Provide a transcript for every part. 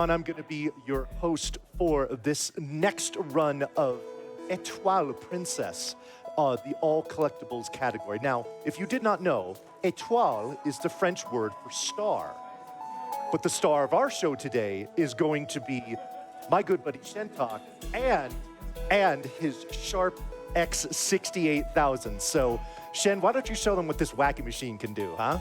And I'm going to be your host for this next run of Étoile Princesse, the all collectibles category. Now, if you did not know, étoile is the French word for star. But the star of our show today is going to be my good buddy Shentok and his Sharp X68000. So, Shen, why don't you show them what this wacky machine can do, huh?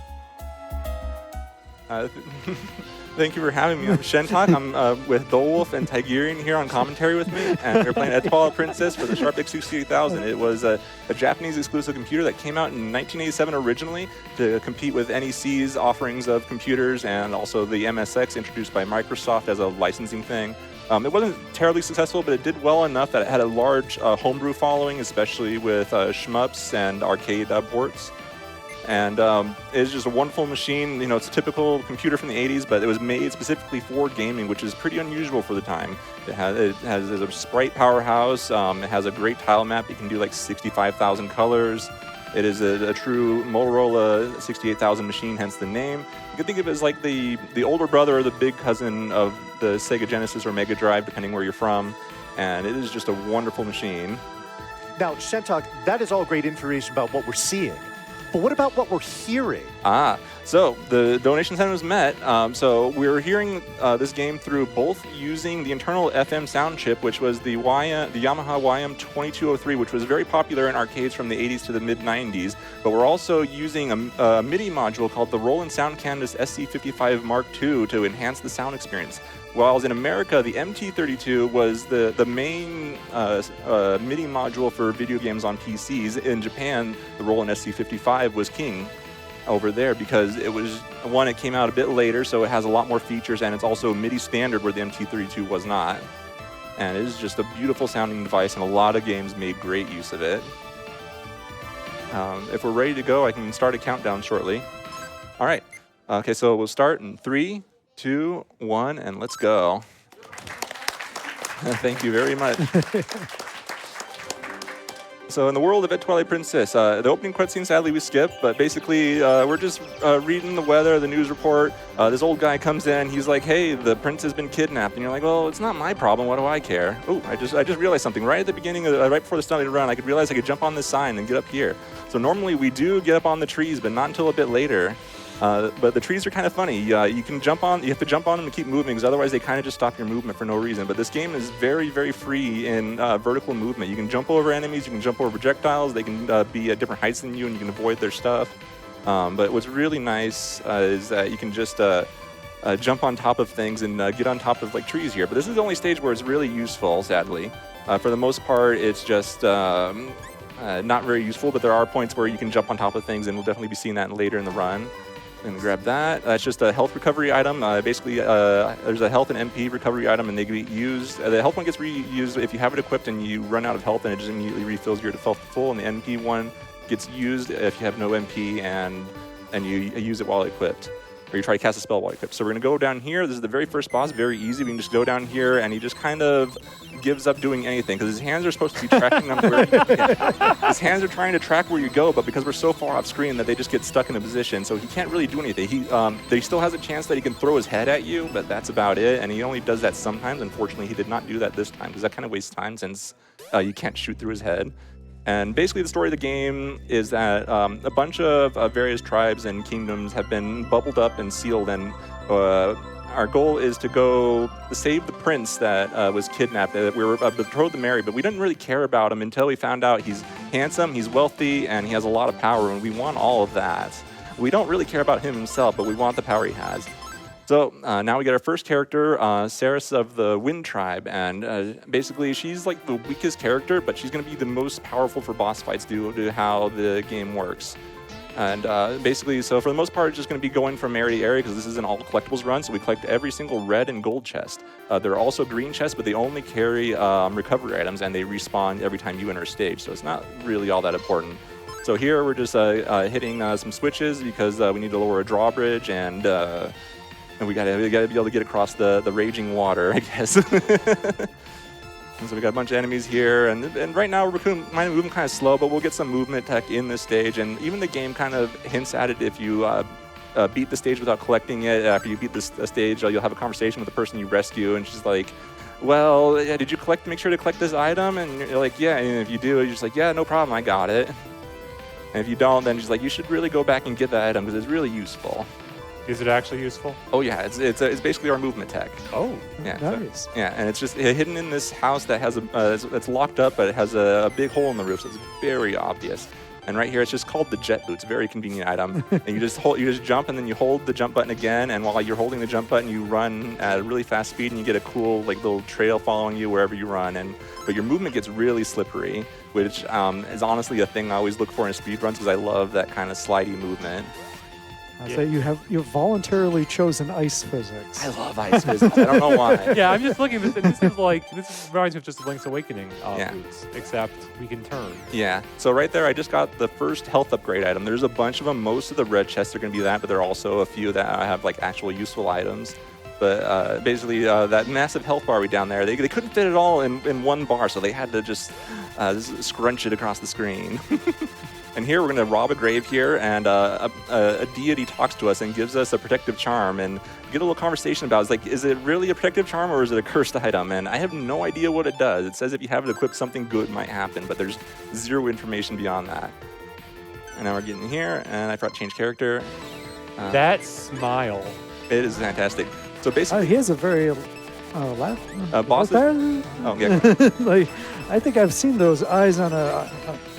Thank you for having me. I'm Shentok. I'm with dowolf and Tigerion here on commentary with me, and we're playing Étoile Princesse for the Sharp X68000. It was a Japanese exclusive computer that came out in 1987 originally to compete with NEC's offerings of computers and also the MSX introduced by Microsoft as a licensing thing. It wasn't terribly successful, but it did well enough that it had a large homebrew following, especially with shmups and arcade ports. And it's just a wonderful machine. You know, it's a typical computer from the 80s, but it was made specifically for gaming, which is pretty unusual for the time. It has a sprite powerhouse. It has a great tile map. You can do like 65,000 colors. It is a true Motorola 68,000 machine, hence the name. You can think of it as like the older brother or the big cousin of the Sega Genesis or Mega Drive, depending where you're from. And it is just a wonderful machine. Now, Shentok, that is all great information about what we're seeing. But what about what we're hearing? So the donation center was met. So we're hearing this game through both using the internal FM sound chip, which was the Yamaha YM2203, which was very popular in arcades from the 80s to the mid-90s. But we're also using a MIDI module called the Roland Sound Canvas SC55 Mark II to enhance the sound experience. While in America, the MT32 was the main MIDI module for video games on PCs. In Japan, the Roland SC55 was king over there because it was, one, it came out a bit later, so it has a lot more features, and it's also MIDI standard where the MT32 was not. And it is just a beautiful sounding device, and a lot of games made great use of it. If we're ready to go, I can start a countdown shortly. All right. Okay, so we'll start in 3, 2, 1, and let's go. Thank you very much. So in the world of Étoile Princesse, the opening cutscene sadly we skipped, but basically we're just reading the weather, the news report. This old guy comes in, he's like, hey, the prince has been kidnapped. And you're like, well, it's not my problem, what do I care? Oh, I just realized something. Right at the beginning, right before the starting to run, I could realize I could jump on this sign and get up here. So normally we do get up on the trees, but not until a bit later. But the trees are kind of funny. You have to jump on them and keep moving, because otherwise they kind of just stop your movement for no reason. But this game is very, very free in vertical movement. You can jump over enemies, you can jump over projectiles, they can be at different heights than you, and you can avoid their stuff. But what's really nice is that you can just jump on top of things and get on top of like trees here. But this is the only stage where it's really useful, sadly. For the most part, it's just not very useful, but there are points where you can jump on top of things, and we'll definitely be seeing that later in the run. And grab that. That's just a health recovery item. Basically, there's a health and MP recovery item, and they get used. The health one gets reused if you have it equipped and you run out of health, and it just immediately refills your default full. And the MP one gets used if you have no MP and you use it while equipped, or you try to cast a spell while equipped. So we're gonna go down here. This is the very first boss. Very easy. We can just go down here, and he just kind of gives up doing anything because his hands are supposed to be tracking on where you go. His hands are trying to track where you go, but because we're so far off screen that they just get stuck in a position, so he can't really do anything. He still has a chance that he can throw his head at you, but that's about it, and he only does that sometimes. Unfortunately, he did not do that this time because that kind of wastes time since you can't shoot through his head. And basically the story of the game is that a bunch of various tribes and kingdoms have been bubbled up and sealed, and our goal is to go save the prince that was kidnapped. We were betrothed to marry, but we didn't really care about him until we found out he's handsome, he's wealthy, and he has a lot of power, and we want all of that. We don't really care about him himself, but we want the power he has. So now we get our first character, Saris of the Wind Tribe, and basically she's like the weakest character, but she's going to be the most powerful for boss fights due to how the game works. And basically, so for the most part, it's just going to be going from area to area because this is an all collectibles run, so we collect every single red and gold chest. There are also green chests, but they only carry recovery items, and they respawn every time you enter a stage, so it's not really all that important. So here we're just hitting some switches because we need to lower a drawbridge, and we gotta be able to get across the raging water, I guess. And so we got a bunch of enemies here, and right now we're moving kind of slow, but we'll get some movement tech in this stage, and even the game kind of hints at it if you beat the stage without collecting it. After you beat this stage, you'll have a conversation with the person you rescue, and she's like, well, yeah, did you make sure to collect this item? And you're like, yeah, and if you do, you're just like, yeah, no problem, I got it. And if you don't, then she's like, you should really go back and get that item because it's really useful. Is it actually useful? Oh yeah, it's basically our movement tech. Oh, yeah, nice. So, yeah, and it's just hidden in this house that has it's locked up, but it has a big hole in the roof, so it's very obvious. And right here, it's just called the jet boots. Very convenient item. And you just jump, and then you hold the jump button again. And while you're holding the jump button, you run at a really fast speed, and you get a cool little trail following you wherever you run. But your movement gets really slippery, which is honestly a thing I always look for in speedruns because I love that kind of slidey movement. So you've voluntarily chosen ice physics. I love ice physics. I don't know why. Yeah, I'm just looking. This reminds me of just Link's Awakening boots, except we can turn. Yeah. So right there, I just got the first health upgrade item. There's a bunch of them. Most of the red chests are going to be that, but there are also a few that have actual useful items. But basically, that massive health bar down there, they couldn't fit it all in one bar, so they had to just scrunch it across the screen. And here we're going to rob a grave here, and a deity talks to us and gives us a protective charm, and get a little conversation about it. It's like, is it really a protective charm or is it a cursed item? And I have no idea what it does. It says if you have it equipped, something good might happen, but there's zero information beyond that. And now we're getting here, and I forgot to change character. That smile. It is fantastic. So basically, he has a very bosses. Oh yeah. I think I've seen those eyes on a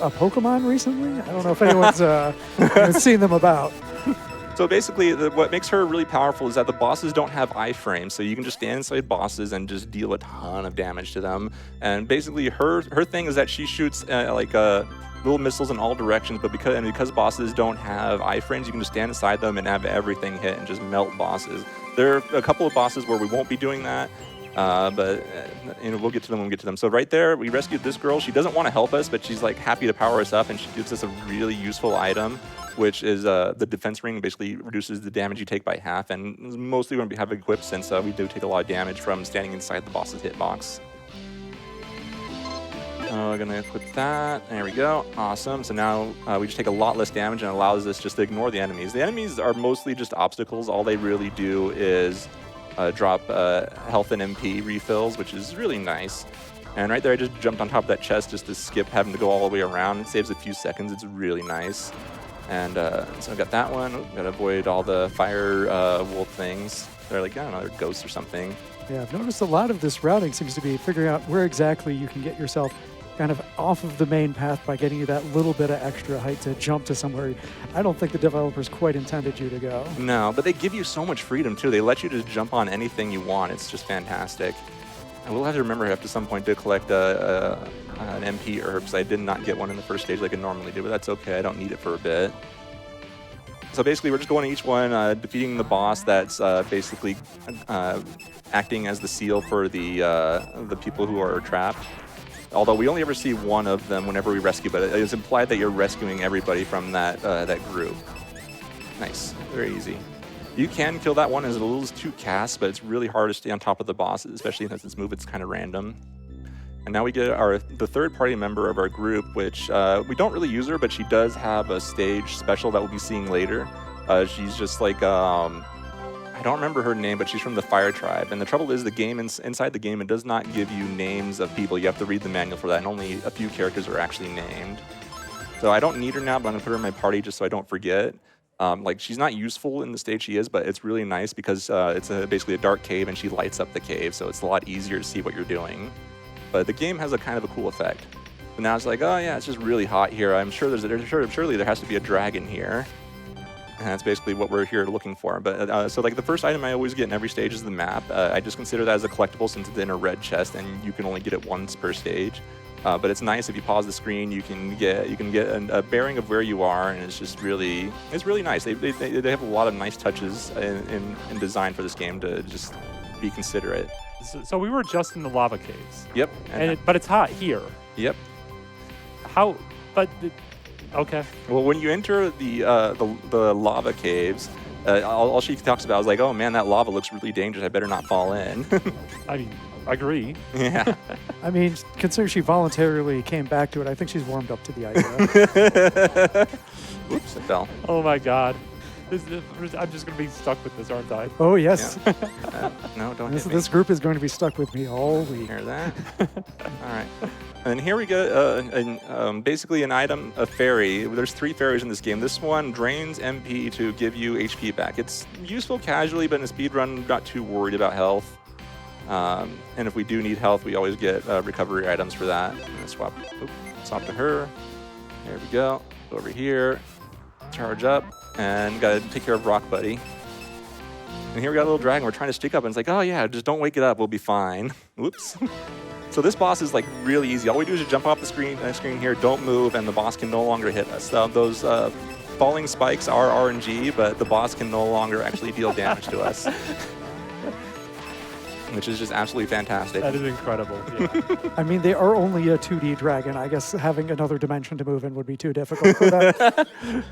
Pokemon recently. I don't know if anyone's seen them about. So basically, what makes her really powerful is that the bosses don't have iframes, so you can just stand inside bosses and just deal a ton of damage to them. And basically, her thing is that she shoots little missiles in all directions, but because bosses don't have iframes, you can just stand inside them and have everything hit and just melt bosses. There are a couple of bosses where we won't be doing that. But we'll get to them when we get to them. So right there, we rescued this girl. She doesn't want to help us, but she's happy to power us up, and she gives us a really useful item, which is the defense ring. Basically reduces the damage you take by half, and mostly when we have equipped, since we do take a lot of damage from standing inside the boss's hitbox. We're gonna equip that. There we go. Awesome. So now we just take a lot less damage, and it allows us just to ignore the enemies. The enemies are mostly just obstacles. All they really do is drop health and MP refills, which is really nice. And right there, I just jumped on top of that chest just to skip having to go all the way around. It saves a few seconds. It's really nice. And so I got that one. Got to avoid all the fire wolf things. They're I don't know, they're ghosts or something. Yeah, I've noticed a lot of this routing seems to be figuring out where exactly you can get yourself kind of off of the main path by getting you that little bit of extra height to jump to somewhere I don't think the developers quite intended you to go. No, but they give you so much freedom too. They let you just jump on anything you want. It's just fantastic. I will have to remember at some point to collect an MP herbs. I did not get one in the first stage like I normally do, but that's okay. I don't need it for a bit. So basically, we're just going to each one, defeating the boss that's basically acting as the seal for the people who are trapped. Although we only ever see one of them whenever we rescue, but it is implied that you're rescuing everybody from that group. Nice, very easy. You can kill that one as a little too cast, but it's really hard to stay on top of the bosses, especially since this move it's kind of random. And now we get the third party member of our group, which we don't really use her, but she does have a stage special that we'll be seeing later. She's just I don't remember her name, but she's from the Fire Tribe. And the trouble is, the game inside the game, it does not give you names of people. You have to read the manual for that, and only a few characters are actually named. So I don't need her now, but I'm gonna put her in my party just so I don't forget. She's not useful in the stage she is, but it's really nice because it's basically a dark cave, and she lights up the cave, so it's a lot easier to see what you're doing. But the game has a kind of a cool effect. But now it's oh yeah, it's just really hot here. I'm sure surely there has to be a dragon here. And that's basically what we're here looking for. But so the first item I always get in every stage is the map. I just consider that as a collectible since it's in a red chest and you can only get it once per stage. But it's nice if you pause the screen, you can get a bearing of where you are, and it's really nice. They have a lot of nice touches in design for this game to just be considerate. So we were just in the lava caves. Yep. But it's hot here. Yep. How? But. Okay. Well, when you enter the lava caves, all she talks about is oh man, that lava looks really dangerous. I better not fall in. I mean, I agree. Yeah. I mean, considering she voluntarily came back to it, I think she's warmed up to the idea. Oops, it fell. Oh my God. I'm just going to be stuck with this, aren't I? Oh, yes. No, don't This, hit me. this group is going to be stuck with me all week. Hear that? All right. And here we get basically an item, a fairy. There's 3 fairies in this game. This one drains MP to give you HP back. It's useful casually, but in a speedrun, not too worried about health. And if we do need health, we always get recovery items for that. I'm gonna swap to her. There we go. Go over here, charge up, and gotta take care of Rock Buddy. And here we got a little dragon. We're trying to stick up, and it's like, oh yeah, just don't wake it up. We'll be fine. Whoops. So this boss is like really easy. All we do is just jump off the screen here, don't move, and the boss can no longer hit us. Those falling spikes are RNG, but the boss can no longer actually deal damage to us. Which is just absolutely fantastic. That is incredible. Yeah. I mean, they are only a 2D dragon. I guess having another dimension to move in would be too difficult for them.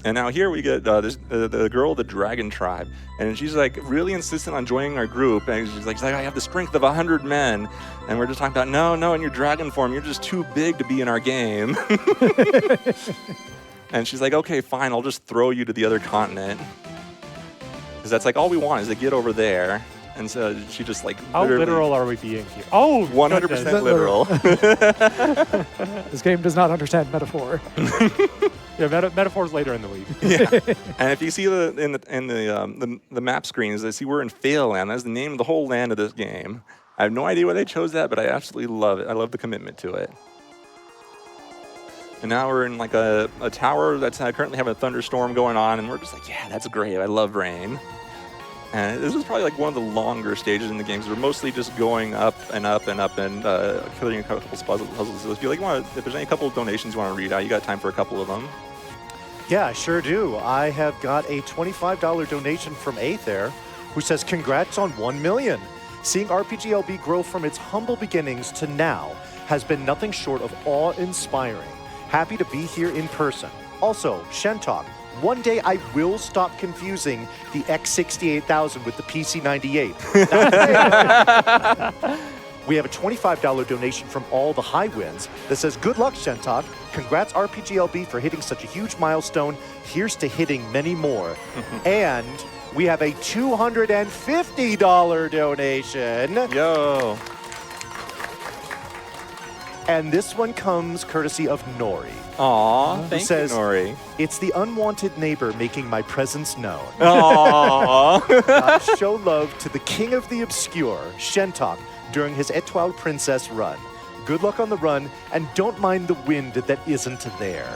And now here we get the girl, the Dragon Tribe, and she's like really insistent on joining our group. And she's like, I have the strength of 100 men, and we're just talking about no, in your dragon form, you're just too big to be in our game. And she's like, okay, fine, I'll just throw you to the other continent, because that's like all we want is to get over there. And so she just like How literal are we being here? Oh, 100% literal. This game does not understand metaphor. Yeah, metaphors later in the week. Yeah. And if you see the map screens, I see we're in Fail-land. That's the name of the whole land of this game. I have no idea why they chose that, but I absolutely love it. I love the commitment to it. And now we're in like a tower that's currently having a thunderstorm going on, and we're just like, yeah, that's great. I love rain. And this is probably like one of the longer stages in the game, because we're mostly just going up and up and up and killing a couple puzzles. So if there's any couple of donations you want to read out, you got time for a couple of them. Yeah, I sure do. I have got a $25 donation from Aether, who says, congrats on 1 million. Seeing RPGLB grow from its humble beginnings to now has been nothing short of awe-inspiring. Happy to be here in person. Also, Shentok, one day I will stop confusing the X68000 with the PC98. We have a $25 donation from All the High Winds that says, good luck, Shentok. Congrats, RPGLB, for hitting such a huge milestone. Here's to hitting many more. And we have a $250 donation. Yo. And this one comes courtesy of Nori. Aw, Who thank says, you, Nori. It's the unwanted neighbor making my presence known. Aww. Show love to the king of the obscure, Shentok, during his Étoile Princesse run. Good luck on the run, and don't mind the wind that isn't there.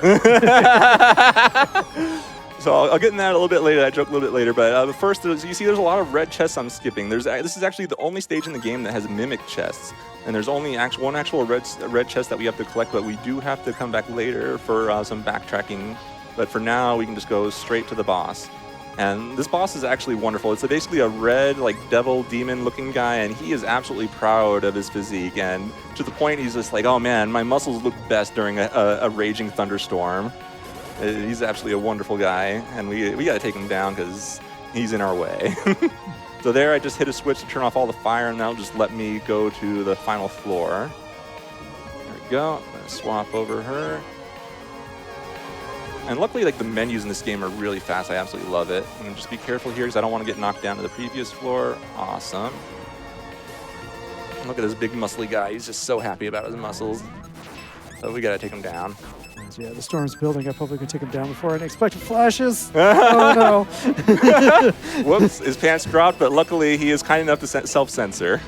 So I'll get in that a little bit later. I joke a little bit later, but first, you see there's a lot of red chests I'm skipping. This is actually the only stage in the game that has mimic chests. And there's only one actual red chest that we have to collect, but we do have to come back later for some backtracking. But for now, we can just go straight to the boss. And this boss is actually wonderful. It's basically a red, like, devil, demon-looking guy, and he is absolutely proud of his physique. And to the point, he's just like, oh man, my muscles look best during a raging thunderstorm. He's absolutely a wonderful guy, and we got to take him down because he's in our way. So there, I just hit a switch to turn off all the fire, and that'll just let me go to the final floor. There we go. I'm gonna swap over her. And luckily, like, the menus in this game are really fast. I absolutely love it. And just be careful here because I don't want to get knocked down to the previous floor. Awesome. And look at this big muscly guy. He's just so happy about his muscles. So we gotta take him down. Yeah, the storm's building up. Hopefully we can take him down before unexpected flashes. Oh, no. Whoops, his pants dropped, but luckily he is kind enough to self-censor.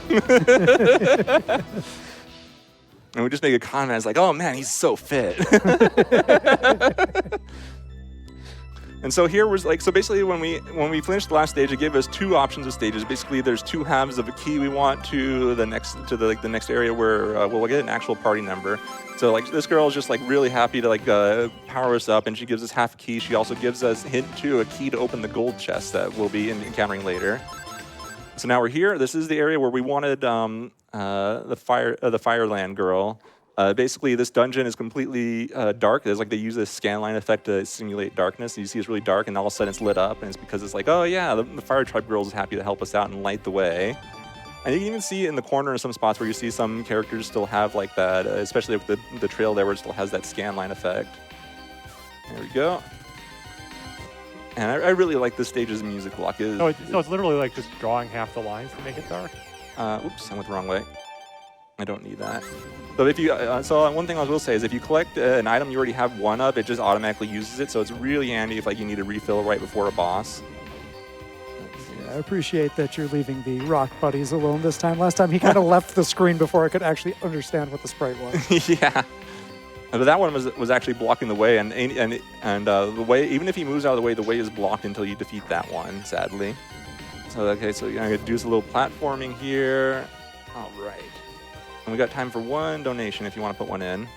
And we just make a comment. It's like, oh man, he's so fit. And so here was like, so basically when we finished the last stage, it gave us 2 options of stages. Basically, there's 2 halves of a key we want to the next area where we'll get an actual party number. So like this girl is just like really happy to like power us up, and she gives us half a key. She also gives us a hint to a key to open the gold chest that we'll be encountering later. So now we're here. This is the area where we wanted the Fireland girl. Basically, this dungeon is completely dark. There's like they use this scanline effect to simulate darkness. You see it's really dark, and all of a sudden it's lit up, and it's because it's like, oh yeah, the Fire Tribe girl is happy to help us out and light the way. And you can even see in the corner in some spots where you see some characters still have like that, especially with the trail there where it still has that scanline effect. There we go. And I really like this stage's music lock. So it's literally like just drawing half the lines to make it dark. Oops, I went the wrong way. I don't need that. So if you, so one thing I will say is if you collect an item you already have one of, it just automatically uses it. So it's really handy if like you need a refill right before a boss. I appreciate that you're leaving the rock buddies alone this time. Last time he kind of left the screen before I could actually understand what the sprite was. Yeah. But that one was actually blocking the way, and the way, even if he moves out of the way is blocked until you defeat that one, sadly. So okay, so I'm gonna do some little platforming here. All right. And we got time for one donation if you want to put one in.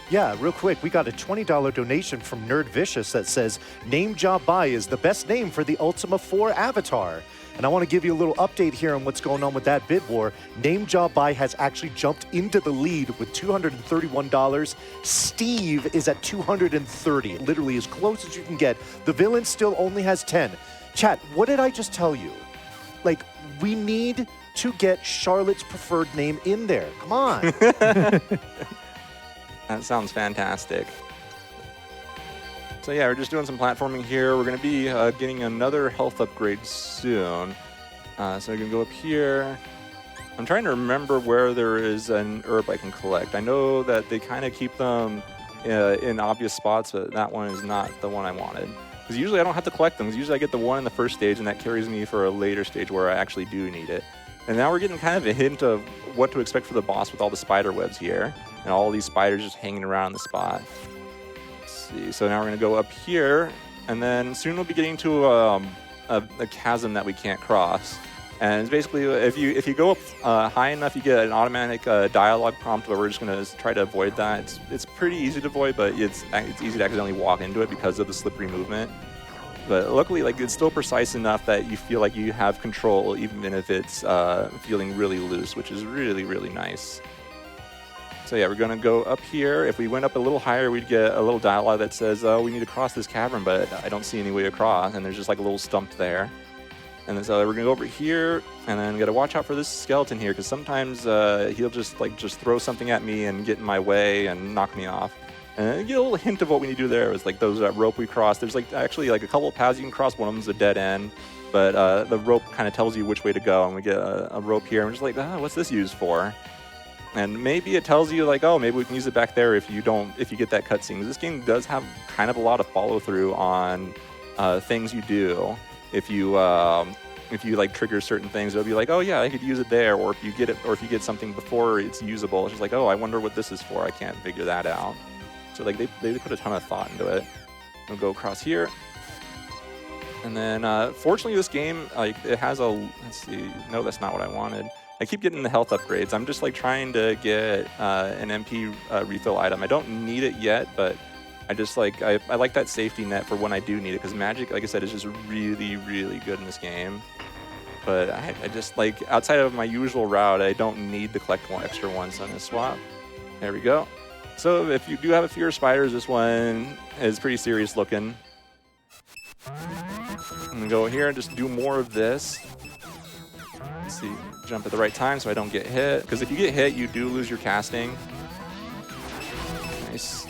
Yeah, real quick, we got a $20 donation from Nerd Vicious that says, Name Job Buy is the best name for the Ultima 4 avatar. And I want to give you a little update here on what's going on with that bid war. Name Job Buy has actually jumped into the lead with $231. Steve is at $230, literally as close as you can get. The villain still only has 10. Chat, what did I just tell you? Like, we need to get Charlotte's preferred name in there. Come on. That sounds fantastic. So yeah, we're just doing some platforming here. We're going to be getting another health upgrade soon. So we can go up here. I'm trying to remember where there is an herb I can collect. I know that they kind of keep them in obvious spots, but that one is not the one I wanted. Because usually I don't have to collect them. Because usually I get the one in the first stage, and that carries me for a later stage where I actually do need it. And now we're getting kind of a hint of what to expect for the boss with all the spider webs here. And all these spiders just hanging around the spot. Let's see. So now we're going to go up here. And then soon we'll be getting to a chasm that we can't cross. And it's basically, if you go up high enough, you get an automatic dialogue prompt where we're just going to try to avoid that. It's pretty easy to avoid, but it's easy to accidentally walk into it because of the slippery movement. But luckily, like, it's still precise enough that you feel like you have control, even if it's feeling really loose, which is really, really nice. So yeah, we're going to go up here. If we went up a little higher, we'd get a little dialogue that says, oh, we need to cross this cavern, but I don't see any way across. And there's just like a little stump there. And then so we're going to go over here, and then got to watch out for this skeleton here, because sometimes he'll just throw something at me and get in my way and knock me off. And you get a little hint of what we need to do there. It's like those rope we cross. There's like actually like a couple of paths you can cross. One of them's a dead end, but the rope kind of tells you which way to go. And we get a rope here. And we're just like, what's this used for? And maybe it tells you like, oh, maybe we can use it back there if you get that cutscene. This game does have kind of a lot of follow through on things you do. If you like trigger certain things, it'll be like, oh yeah, I could use it there. Or if you get something before it's usable, it's just like, oh, I wonder what this is for. I can't figure that out. So like they put a ton of thought into it. We'll go across here. And then fortunately this game, like, it has a, let's see, no, that's not what I wanted. I keep getting the health upgrades. I'm just like trying to get an MP refill item. I don't need it yet, but I just like, I like that safety net for when I do need it, because magic, like I said, is just really, really good in this game. But I just like, outside of my usual route, I don't need to collect one extra one, so I'm gonna swap. There we go. So if you do have a fear of spiders, this one is pretty serious looking. I'm gonna go here and just do more of this. Let's see, jump at the right time so I don't get hit. Because if you get hit, you do lose your casting. Nice.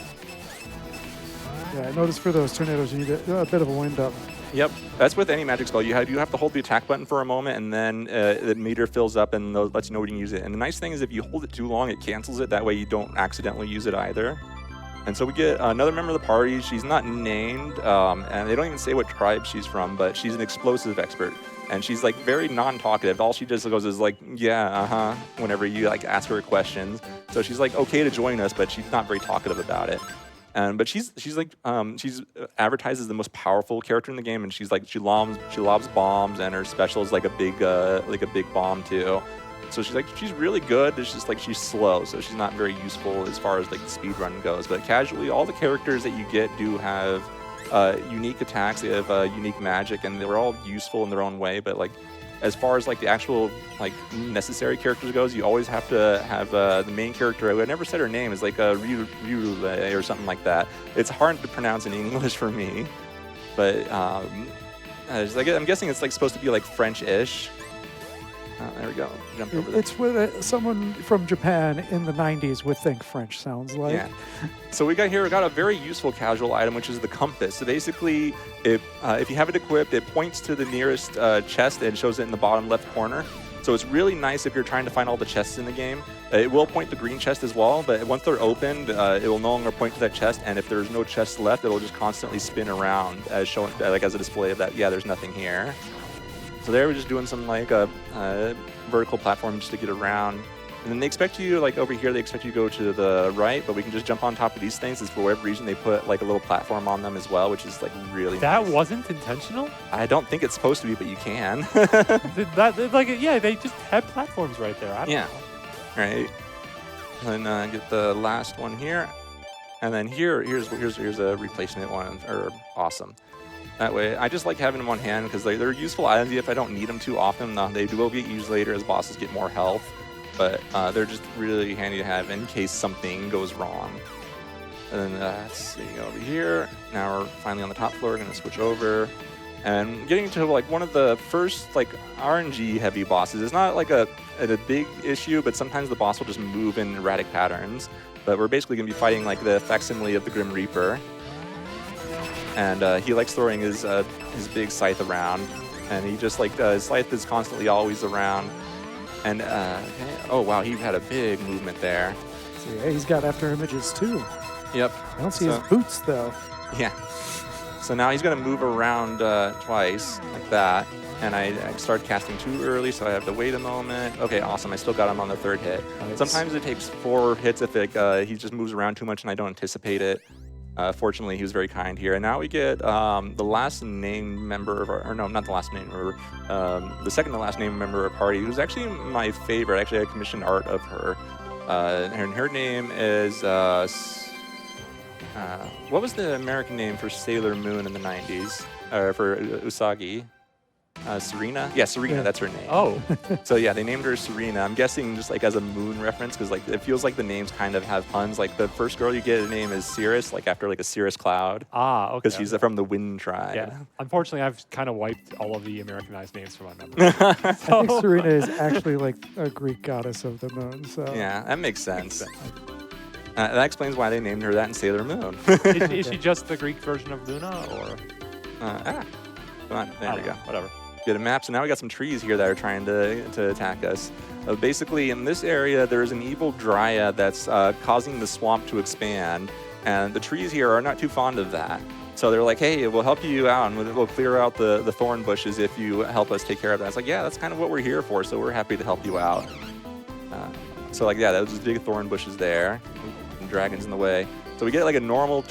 Yeah, I noticed for those tornadoes, you need a bit of a wind up. Yep, that's with any magic spell. You have to hold the attack button for a moment, and then the meter fills up and lets you know when you can use it. And the nice thing is if you hold it too long, it cancels it. That way you don't accidentally use it either. And so we get another member of the party. She's not named, and they don't even say what tribe she's from, but she's an explosive expert. And she's like very non-talkative. All she just goes is like, yeah, whenever you like ask her questions. So she's like okay to join us, but she's not very talkative about it. But she's advertised as the most powerful character in the game, and she lobs bombs, and her special is like a big bomb too. So she's really good. It's just like she's slow, so she's not very useful as far as like the speed run goes. But casually, all the characters that you get do have unique attacks. They have unique magic, and they're all useful in their own way. But like, as far as like the actual like necessary characters goes, you always have to have the main character. I never said her name. Is like a Ryule or something like that. It's hard to pronounce in English for me, but I'm guessing it's like supposed to be like French-ish. There we go. Jumped over there. It's what someone from Japan in the 90s would think French sounds like. Yeah. So we got a very useful casual item, which is the compass. So basically, if you have it equipped, it points to the nearest chest and shows it in the bottom left corner. So it's really nice if you're trying to find all the chests in the game. It will point the green chest as well, but once they're opened, it will no longer point to that chest. And if there's no chests left, it'll just constantly spin around as showing, like as a display of that. Yeah, there's nothing here. So there we're just doing some like vertical platform just to get around. And then they expect you, like over here, they expect you to go to the right, but we can just jump on top of these things. And for whatever reason, they put like a little platform on them as well, which is like really That nice. wasn't intentional? I don't think it's supposed to be, but you can. Yeah, they just had platforms right there. I don't Yeah. know. Right. And then get the last one here. And then here's a replacement one, or awesome. That way, I just like having them on hand because they're useful items. If I don't need them too often, they will get used later as bosses get more health. But they're just really handy to have in case something goes wrong. And then let's see over here. Now we're finally on the top floor. We're gonna switch over and getting to like one of the first like RNG heavy bosses. It's not like a big issue, but sometimes the boss will just move in erratic patterns. But we're basically gonna be fighting like the facsimile of the Grim Reaper. And he likes throwing his big scythe around, and he just like his scythe is constantly always around. And okay. Oh wow, he had a big movement there. So yeah, he's got after images too. Yep. I don't see his boots though. Yeah. So now he's gonna move around twice like that, and I started casting too early, so I have to wait a moment. Okay, awesome. I still got him on the third hit. Nice. Sometimes it takes 4 hits if he just moves around too much and I don't anticipate it. Fortunately, he was very kind here. And now we get the last named member of our, or no, not the last named member, the second to last named member of our party, who's actually my favorite. Actually, I commissioned art of her. And her name is, what was the American name for Sailor Moon in the 90s? For Usagi? Serena? Yeah, Serena, that's her name. Oh. So yeah, they named her Serena. I'm guessing just like as a moon reference, because like it feels like the names kind of have puns. Like the first girl you get, her name is Cirrus, like after like a cirrus cloud. Ah, okay. Because she's from the Wind Tribe. Yeah. Unfortunately, I've kind of wiped all of the Americanized names from my memory. I think Serena is actually like a Greek goddess of the moon. So Yeah, that makes sense. That explains why they named her that in Sailor Moon. Is she just the Greek version of Luna, or? Come on, there we go. Whatever. Get a map. So now we got some trees here that are trying to attack us. Basically, in this area, there is an evil dryad that's causing the swamp to expand, and the trees here are not too fond of that. So they're like, hey, we'll help you out, and we'll clear out the thorn bushes if you help us take care of that. It's like, yeah, that's kind of what we're here for, so we're happy to help you out. So like, yeah, those big thorn bushes there, and dragons in the way. So we get like a normal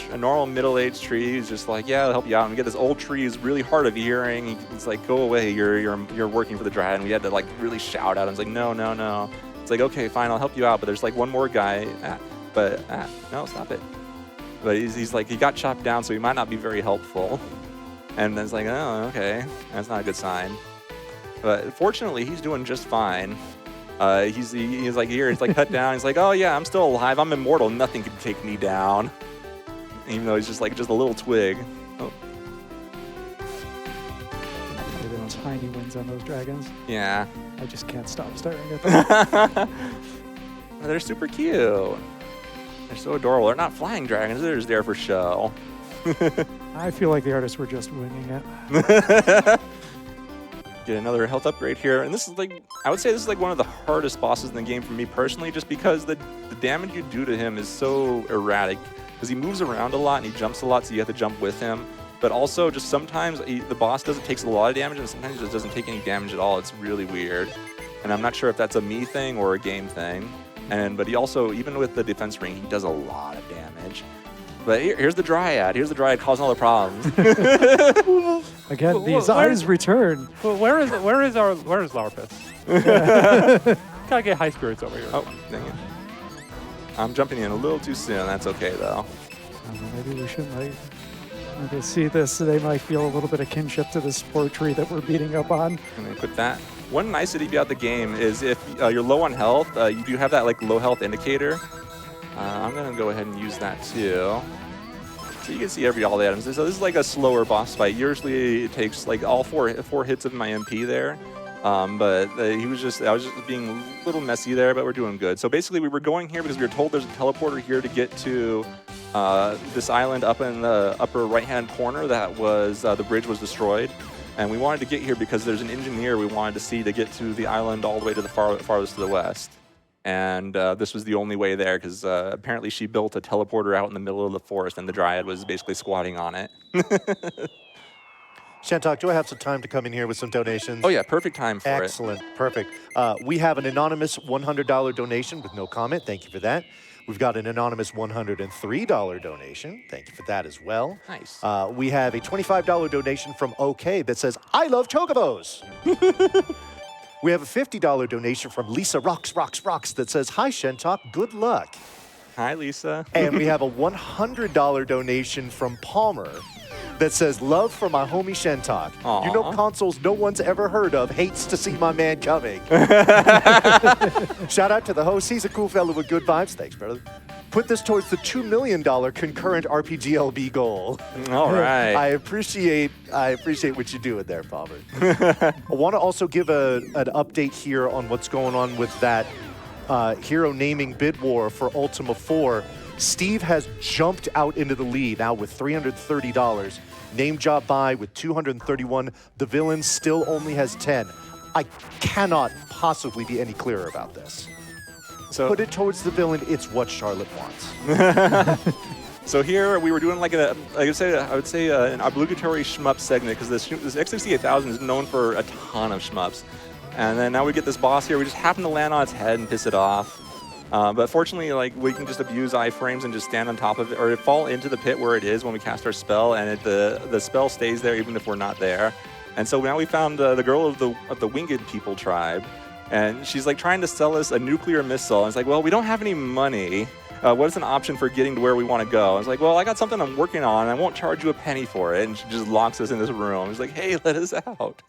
middle-aged tree who's just like, yeah, I'll help you out. And we get this old tree who's really hard of hearing. He's like, go away, you're working for the dryad. And we had to like really shout at him. It's like, no. It's like, okay, fine, I'll help you out. But there's like one more guy. No, stop it. But he's like, he got chopped down, so he might not be very helpful. And then it's like, oh, okay, that's not a good sign. But fortunately, he's doing just fine. He's like here, it's like cut down. He's like, oh yeah, I'm still alive. I'm immortal. Nothing can take me down. Even though he's just a little twig. Oh. the tiny wings on those dragons. Yeah. I just can't stop staring at them. They're super cute. They're so adorable. They're not flying dragons. They're just there for show. I feel like the artists were just winging it. Get another health upgrade here. And this is like, I would say this is like one of the hardest bosses in the game for me personally, just because the damage you do to him is so erratic. Because he moves around a lot and he jumps a lot, so you have to jump with him. But also, just sometimes the boss takes a lot of damage, and sometimes he just doesn't take any damage at all. It's really weird. And I'm not sure if that's a me thing or a game thing. But he also, even with the defense ring, he does a lot of damage. But here's the Dryad. Here's the Dryad causing all the problems. Again, these eyes return. Well, where is Larpus? Gotta get high spirits over here. Oh, dang it. I'm jumping in a little too soon. That's okay, though. Maybe we should when they see this, they might feel a little bit of kinship to this poor tree that we're beating up on. I'm gonna put that. One nicety about the game is if you're low on health, you do have that like low health indicator. I'm gonna go ahead and use that too. So you can see all the items. So this is like a slower boss fight. Usually it takes like all four hits of my MP there. But I was just being a little messy there, but we're doing good. So basically, we were going here because we were told there's a teleporter here to get to this island up in the upper right-hand corner that was the bridge was destroyed. And we wanted to get here because there's an engineer we wanted to see to get to the island all the way to the farthest to the west. And this was the only way there because apparently she built a teleporter out in the middle of the forest and the Dryad was basically squatting on it. Shentok, do I have some time to come in here with some donations? Oh yeah, perfect time for it. Excellent, perfect. We have an anonymous $100 donation with no comment. Thank you for that. We've got an anonymous $103 donation. Thank you for that as well. Nice. We have a $25 donation from OK that says, I love chocobos. We have a $50 donation from Lisa Rocks that says, hi, Shentok, good luck. Hi, Lisa. And we have a $100 donation from Palmer that says, love for my homie Shentok. Aww. You know consoles no one's ever heard of, hates to see my man coming. Shout out to the host. He's a cool fellow with good vibes. Thanks, brother. Put this towards the $2 million concurrent RPGLB goal. All right. I appreciate what you're doing there, Palmer. I want to also give an update here on what's going on with that hero naming bid war for Ultima 4. Steve has jumped out into the lead now with $330. Name job buy with 231. The villain still only has 10. I cannot possibly be any clearer about this. So put it towards the villain. It's what Charlotte wants. So here we were doing like I would say an obligatory shmup segment because this X68000 is known for a ton of shmups. And then now we get this boss here. We just happen to land on its head and piss it off. But fortunately, like we can just abuse iframes and just stand on top of it, or fall into the pit where it is when we cast our spell, and the spell stays there even if we're not there. And so now we found the girl of the Winged People tribe, and she's like trying to sell us a nuclear missile. And it's like, well, we don't have any money. What is an option for getting to where we want to go? I was like, well, I got something I'm working on, and I won't charge you a penny for it. And she just locks us in this room. She's like, hey, let us out.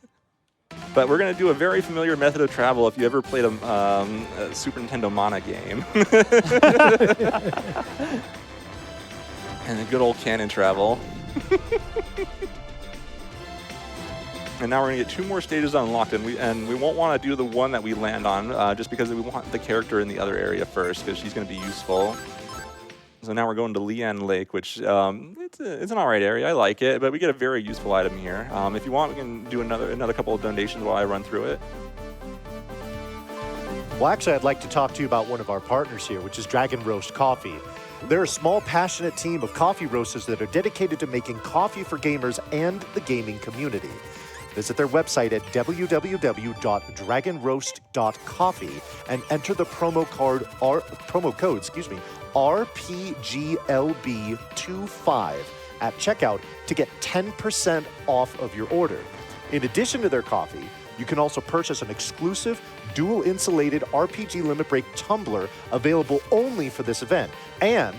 But we're going to do a very familiar method of travel if you ever played a Super Nintendo Mana game. And a good old cannon travel. And now we're going to get 2 more stages unlocked, and we won't want to do the one that we land on just because we want the character in the other area first because she's going to be useful. So now we're going to Lian Lake, which it's an alright area. I like it, but we get a very useful item here. If you want, we can do another couple of donations while I run through it. Well, actually, I'd like to talk to you about one of our partners here, which is Dragon Roast Coffee. They're a small, passionate team of coffee roasters that are dedicated to making coffee for gamers and the gaming community. Visit their website at www.dragonroast.coffee and enter the promo code RPGLB25 at checkout to get 10% off of your order. In addition to their coffee, you can also purchase an exclusive dual insulated RPG Limit Break tumbler available only for this event. And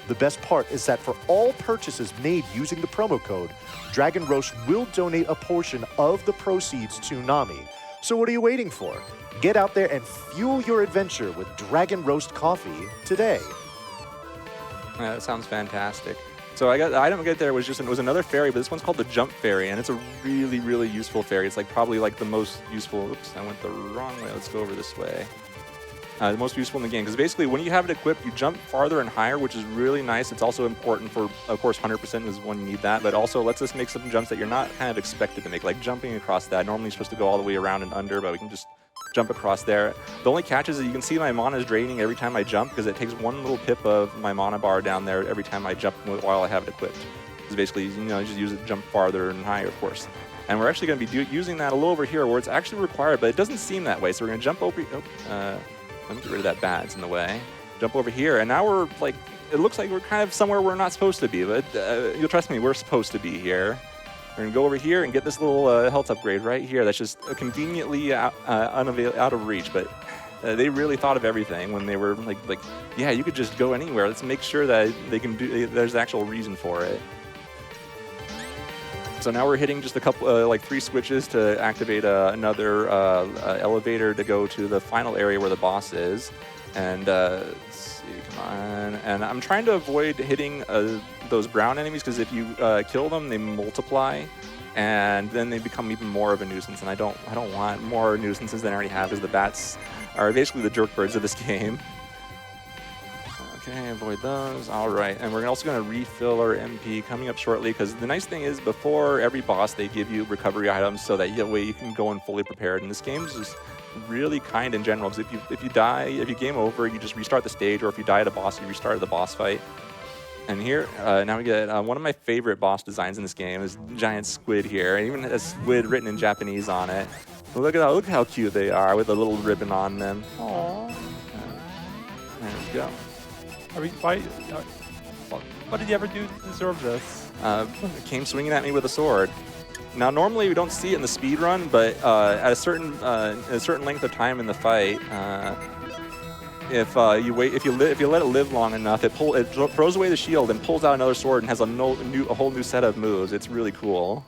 the best part is that for all purchases made using the promo code, Dragon Roast will donate a portion of the proceeds to NAMI. So what are you waiting for? Get out there and fuel your adventure with Dragon Roast Coffee today. Yeah, that sounds fantastic. So I got the item I got there was another ferry, but this one's called the Jump Ferry, and it's a really, really useful ferry. It's like probably like the most useful. Oops, I went the wrong way. Let's go over this way. The most useful in the game because basically when you have it equipped, you jump farther and higher, which is really nice. It's also important for, of course, 100% is when you need that, but also lets us make some jumps that you're not kind of expected to make, like jumping across that. Normally you're supposed to go all the way around and under, but we can just jump across there. The only catch is that you can see my mana is draining every time I jump because it takes one little pip of my mana bar down there every time I jump while I have it equipped. It's basically, you just use it to jump farther and higher, of course. And we're actually going to be using that a little over here where it's actually required, but it doesn't seem that way. So we're going to jump over. Let me get rid of that bat. It's in the way. Jump over here, and now we're like, it looks like we're kind of somewhere we're not supposed to be, but you'll trust me, we're supposed to be here. We're gonna go over here and get this little health upgrade right here. That's just conveniently out of reach, but they really thought of everything when they were like, yeah, you could just go anywhere. Let's make sure that they can do. There's actual reason for it. So now we're hitting just a couple, like 3 switches to activate another elevator to go to the final area where the boss is. And let's see, come on. And I'm trying to avoid hitting those brown enemies because if you kill them, they multiply. and then they become even more of a nuisance. And I don't want more nuisances than I already have, because the bats are basically the jerk birds of this game. Okay, avoid those. All right, and we're also going to refill our MP coming up shortly, because the nice thing is before every boss they give you recovery items so that that way you can go in fully prepared. And this game is just really kind in general, because if you die, if you game over, you just restart the stage, or if you die at a boss, you restart the boss fight. And here, now we get one of my favorite boss designs in this game is giant squid here, and even a squid written in Japanese on it. Look at look how cute they are with a little ribbon on them. Aww. There we go. I mean, what did you ever do to deserve this? Came swinging at me with a sword. Now, normally we don't see it in the speed run, but at a certain length of time in the fight, if you let it live long enough, it throws away the shield and pulls out another sword and has a whole new set of moves. It's really cool.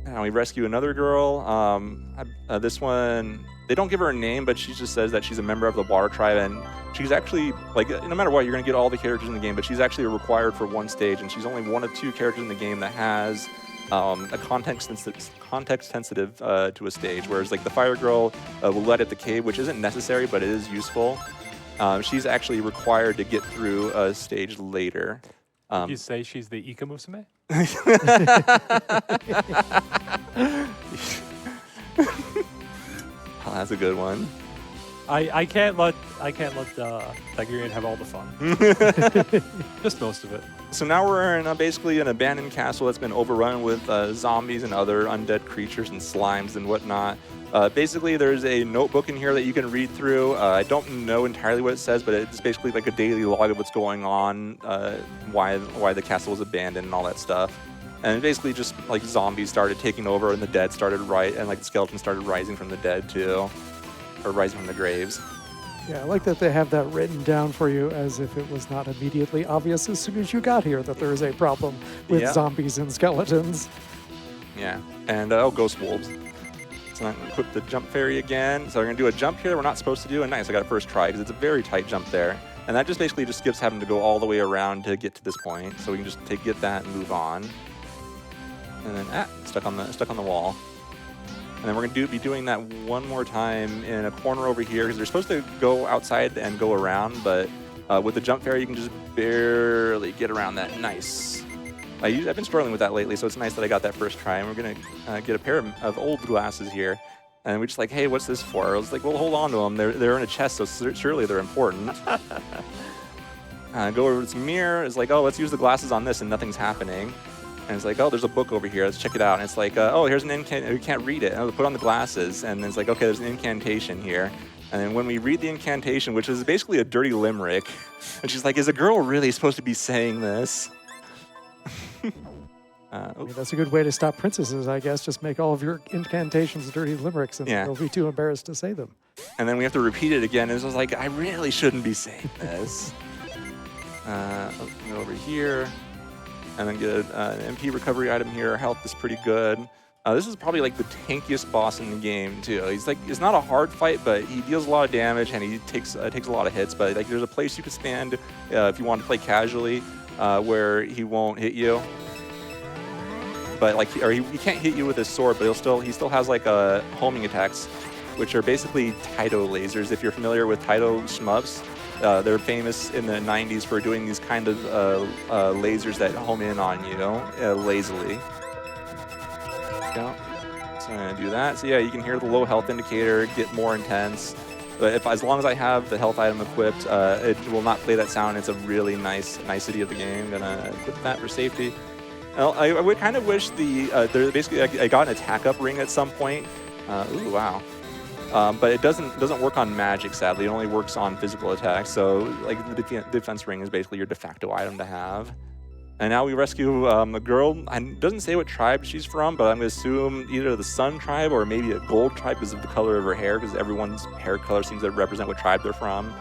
Now we rescue another girl. This one, they don't give her a name, but she just says that she's a member of the Water Tribe, and she's actually, like, no matter what, you're going to get all the characters in the game, but she's actually required for one stage, and she's only one of 2 characters in the game that has a context sensitive to a stage, whereas like the Fire Girl will let at the cave, which isn't necessary, but it is useful. She's actually required to get through a stage later. You say she's the Ika Musume? Oh, that's a good one. I can't let Tigerion have all the fun. Just most of it. So now we're in basically an abandoned castle that's been overrun with zombies and other undead creatures and slimes and whatnot. Basically, there's a notebook in here that you can read through. I don't know entirely what it says, but it's basically like a daily log of what's going on, why the castle was abandoned and all that stuff. And basically just like zombies started taking over and the dead started and like the skeletons started rising from the dead too, or rising from the graves. Yeah, I like that they have that written down for you as if it was not immediately obvious as soon as you got here that there is a problem with zombies and skeletons. Yeah, and ghost wolves. So I'm going to equip the jump fairy again. So we're going to do a jump here that we're not supposed to do, and nice, I got it first try because it's a very tight jump there. And that just basically just skips having to go all the way around to get to this point. So we can just get that and move on. And then stuck on the wall. And then we're going to be doing that one more time in a corner over here because they're supposed to go outside and go around, but with the jump fairy you can just barely get around that. Nice. I've been struggling with that lately, so it's nice that I got that first try. And we're going to get a pair of old glasses here. And we're just like, hey, what's this for? I was like, well, hold on to them. They're in a chest, so surely they're important. Go over to this mirror. It's like, oh, let's use the glasses on this, and nothing's happening. And it's like, oh, there's a book over here. Let's check it out. And it's like, oh, here's an incantation. We can't read it. And I'll put on the glasses. And then it's like, okay, there's an incantation here. And then when we read the incantation, which is basically a dirty limerick, and she's like, is a girl really supposed to be saying this? I mean, that's a good way to stop princesses, I guess. Just make all of your incantations dirty limericks, and they'll be too embarrassed to say them. And then we have to repeat it again. And it was like, I really shouldn't be saying this. Go over here. And then get an MP recovery item here. Our health is pretty good. This is probably like the tankiest boss in the game too. It's not a hard fight, but he deals a lot of damage and he takes a lot of hits. But like, there's a place you can stand if you want to play casually, where he won't hit you. But like, he can't hit you with his sword, but he still has like homing attacks, which are basically Taito lasers. If you're familiar with Taito shmups. They're famous in the 90s for doing these kind of lasers that home in on you lazily. So I'm going to do that. So yeah, you can hear the low health indicator get more intense. But as long as I have the health item equipped, it will not play that sound. It's a really nicety of the game. I'm going to equip that for safety. Well, I would kind of wish basically I got an attack up ring at some point. Ooh, wow. But it doesn't work on magic, sadly. It only works on physical attacks. So, like, the defense ring is basically your de facto item to have. And now we rescue a girl. It doesn't say what tribe she's from, but I'm going to assume either the Sun tribe or maybe a Gold tribe because of the color of her hair, because everyone's hair color seems to represent what tribe they're from.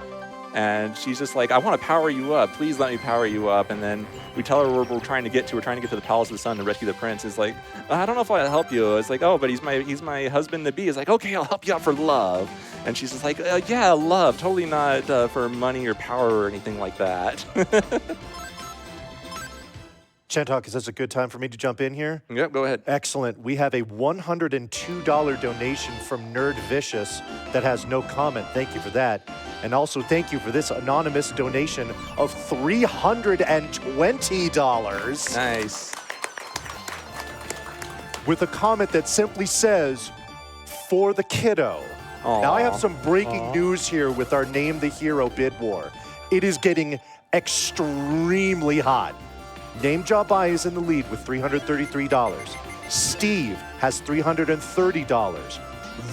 And she's just like, I want to power you up. Please let me power you up. And then we tell her we're trying to get to the Palace of the Sun to rescue the prince. It's like, I don't know if I'll help you. It's like, oh, but he's my husband to be. It's like, okay, I'll help you out for love. And she's just like, yeah, love, totally not for money or power or anything like that. Shentok, is this a good time for me to jump in here? Yep, go ahead. Excellent. We have a $102 donation from Nerd Vicious that has no comment. Thank you for that. And also thank you for this anonymous donation of $320. Nice. With a comment that simply says, for the kiddo. Aw. Now I have some breaking news here with our Name the Hero bid war. It is getting extremely hot. Name Jabai is in the lead with $333. Steve has $330.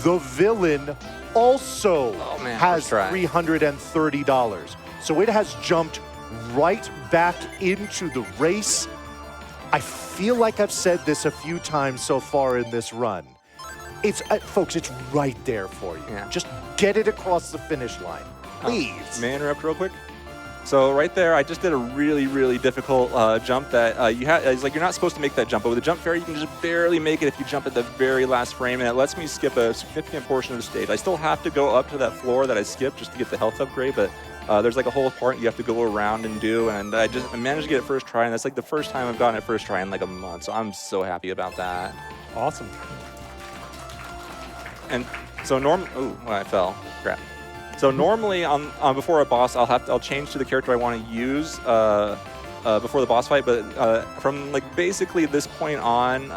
The Villain also has $330. So it has jumped right back into the race. I feel like I've said this a few times so far in this run. It's folks, it's right there for you. Yeah. Just get it across the finish line, please. May I interrupt real quick? So right there, I just did a really, really difficult jump that it's like you're not supposed to make that jump, but with the jump fairy, you can just barely make it if you jump at the very last frame, and it lets me skip a significant portion of the stage. I still have to go up to that floor that I skipped just to get the health upgrade, but there's like a whole part you have to go around and do, and I managed to get it first try, and that's like the first time I've gotten it first try in like a month, so I'm so happy about that. Awesome. And so I fell. Crap. So normally on before a boss, I'll change to the character I want to use before the boss fight. But from like basically this point on,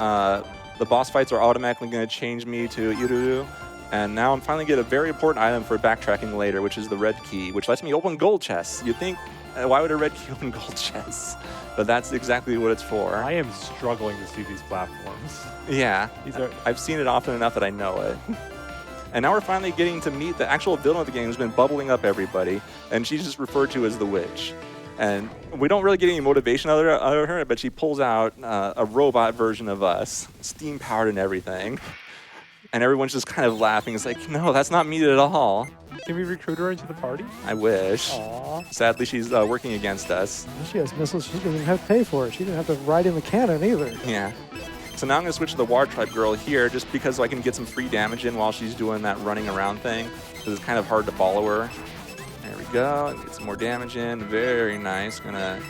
the boss fights are automatically going to change me to Iruru. And now I'm finally get a very important item for backtracking later, which is the red key, which lets me open gold chests. You'd think, why would a red key open gold chests? But that's exactly what it's for. I am struggling to see these platforms. Yeah, I've seen it often enough that I know it. And now we're finally getting to meet the actual villain of the game who's been bubbling up everybody, and she's just referred to as the witch. And we don't really get any motivation out of her, but she pulls out a robot version of us, steam-powered and everything. And everyone's just kind of laughing. It's like, no, that's not me at all. Can we recruit her into the party? I wish. Aww. Sadly, she's working against us. She has missiles. She doesn't even have to pay for it. She didn't have to ride in the cannon either. Yeah. So now I'm going to switch to the Water Tribe girl here just because so I can get some free damage in while she's doing that running around thing. Because it's kind of hard to follow her. There we go. Get some more damage in. Very nice. And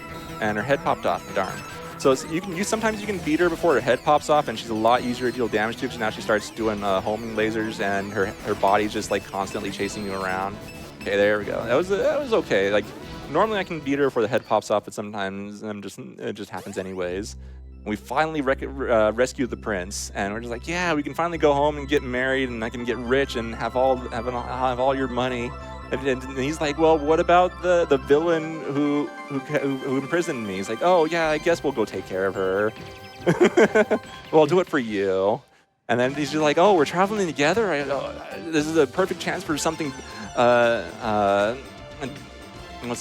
her head popped off. Darn. So sometimes you can beat her before her head pops off, and she's a lot easier to deal damage to because now she starts doing homing lasers, and her body's just like constantly chasing you around. Okay, there we go. That was okay. Like normally I can beat her before the head pops off, but sometimes it just happens anyways. We finally rescued the prince, and we're just like, yeah, we can finally go home and get married, and I can get rich and have all your money. And he's like, well, what about the villain who imprisoned me? He's like, oh yeah, I guess we'll go take care of her. Well, I'll do it for you. And then he's just like, oh, we're traveling together. This is a perfect chance for something. What's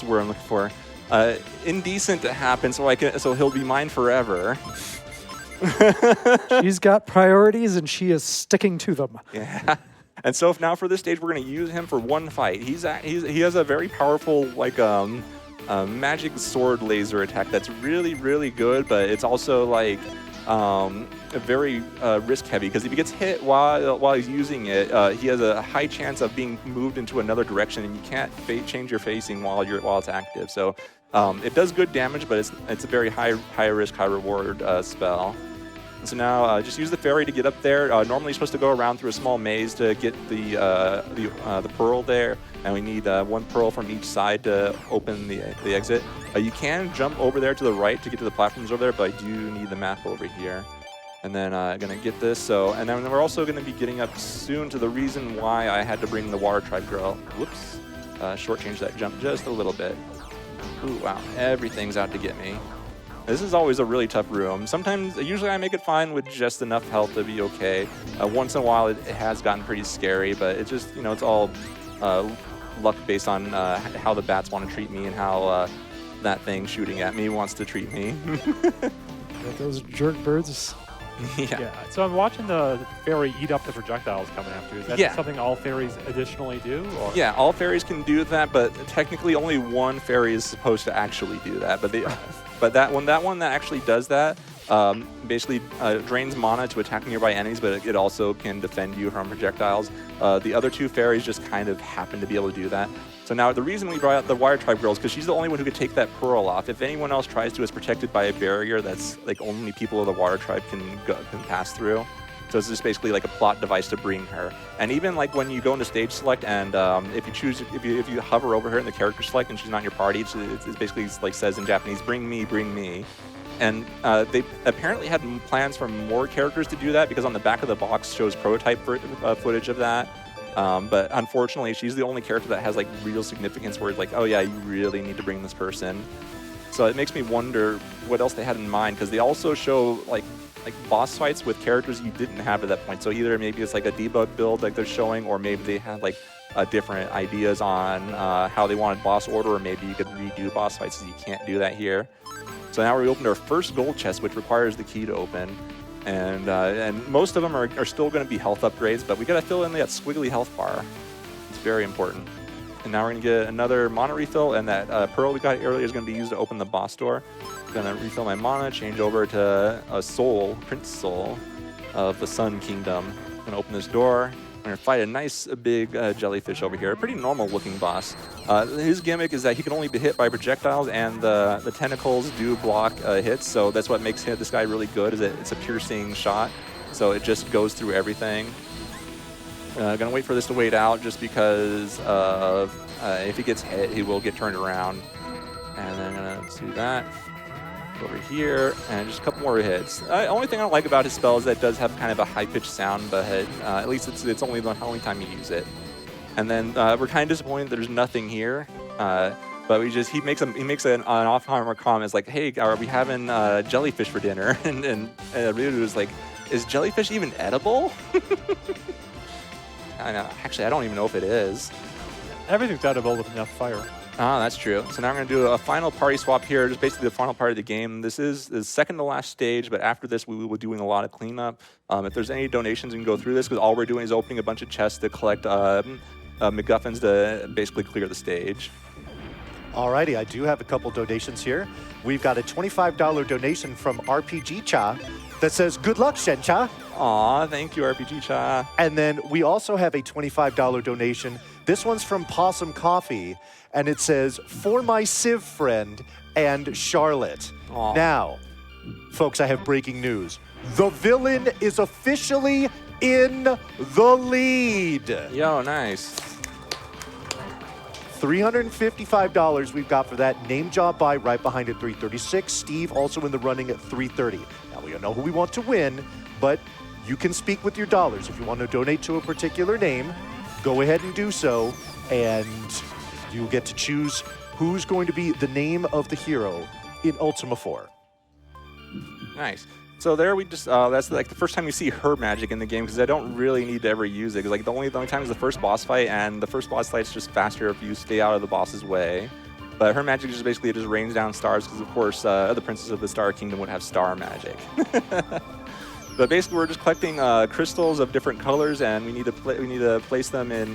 the word I'm looking for? Indecent to happen, so he'll be mine forever. She's got priorities, and she is sticking to them. Yeah. And so now for this stage, we're going to use him for one fight. He has a very powerful magic sword laser attack that's really, really good, but it's also like very risk heavy because if he gets hit while he's using it, he has a high chance of being moved into another direction, and you can't change your facing while it's active. So it does good damage, but it's a very high risk, high reward spell. So now just use the fairy to get up there. Normally you're supposed to go around through a small maze to get the pearl there, and we need one pearl from each side to open the exit. You can jump over there to the right to get to the platforms over there, but I do need the map over here. And then gonna get this. And then we're also gonna be getting up soon to the reason why I had to bring the Water Tribe girl. Whoops, shortchange that jump just a little bit. Ooh, wow, everything's out to get me. This is always a really tough room. Usually I make it fine with just enough health to be okay. Once in a while it has gotten pretty scary, but it's just, it's all luck based on how the bats want to treat me and how that thing shooting at me wants to treat me. Those jerk birds. Yeah. So I'm watching the fairy eat up the projectiles coming after you. Is that something all fairies additionally do? Or? Yeah, all fairies can do that, but technically only one fairy is supposed to actually do that. But that one that actually does that basically drains mana to attack nearby enemies, but it also can defend you from projectiles. The other 2 fairies just kind of happen to be able to do that. So now the reason we brought out the Wire Tribe girl is because she's the only one who could take that pearl off. If anyone else tries to, it's protected by a barrier that's like only people of the Water Tribe can pass through. So it's just basically like a plot device to bring her. And even like when you go into stage select and if you hover over her in the character select and she's not in your party, it's basically like says in Japanese, bring me, bring me. And they apparently had plans for more characters to do that because on the back of the box shows prototype footage of that. But unfortunately, she's the only character that has like real significance where it's like, oh yeah, you really need to bring this person. So it makes me wonder what else they had in mind, because they also show like boss fights with characters you didn't have at that point. So either maybe it's like a debug build like they're showing, or maybe they had like different ideas on how they wanted boss order, or maybe you could redo boss fights, so you can't do that here. So now we opened our first gold chest, which requires the key to open. And most of them are still going to be health upgrades, but we got to fill in that squiggly health bar. It's very important. And now we're going to get another mana refill, and that pearl we got earlier is going to be used to open the boss door. Going to refill my mana, change over to a soul, Prince Soul of the Sun Kingdom. Going to open this door. We're going to fight a nice big jellyfish over here, a pretty normal looking boss. His gimmick is that he can only be hit by projectiles, and the tentacles do block hits, so that's what makes this guy really good, is it's a piercing shot, so it just goes through everything. Gonna wait for this to wait out just because of if he gets hit, he will get turned around. And then gonna do that. Over here, and just a couple more hits. The only thing I don't like about his spell is that it does have kind of a high-pitched sound, but at least it's only the only time you use it. And then we're kind of disappointed there's nothing here, but he makes an off-hammer comment. It's like, hey, are we having jellyfish for dinner? And Ryu was like, is jellyfish even edible? I know. Actually, I don't even know if it is. Everything's edible with enough fire. Ah, that's true. So now I'm going to do a final party swap here, just basically the final part of the game. This is the second to last stage, but after this, we will be doing a lot of cleanup. If there's any donations, we can go through this, because all we're doing is opening a bunch of chests to collect MacGuffins to basically clear the stage. Alrighty, I do have a couple donations here. We've got a $25 donation from RPG Cha that says, good luck, Shencha. Aw, thank you, RPG Cha. And then we also have a $25 donation. This one's from Possum Coffee, and it says, for my Civ friend and Charlotte. Aww. Now, folks, I have breaking news. The villain is officially in the lead. Yo, nice. $355 we've got for that. Name job buy right behind at 336. Steve also in the running at 330. Now, we don't know who we want to win, but you can speak with your dollars. If you want to donate to a particular name, go ahead and do so, and you'll get to choose who's going to be the name of the hero in Ultima 4. Nice. So there we just, that's like the first time you see her magic in the game, because I don't really need to ever use it. Because like the only time is the first boss fight, and the first boss fight's just faster if you stay out of the boss's way. But her magic is basically, it just rains down stars, because of course the Princess of the Star Kingdom would have star magic. But basically, we're just collecting crystals of different colors, and we need to place them in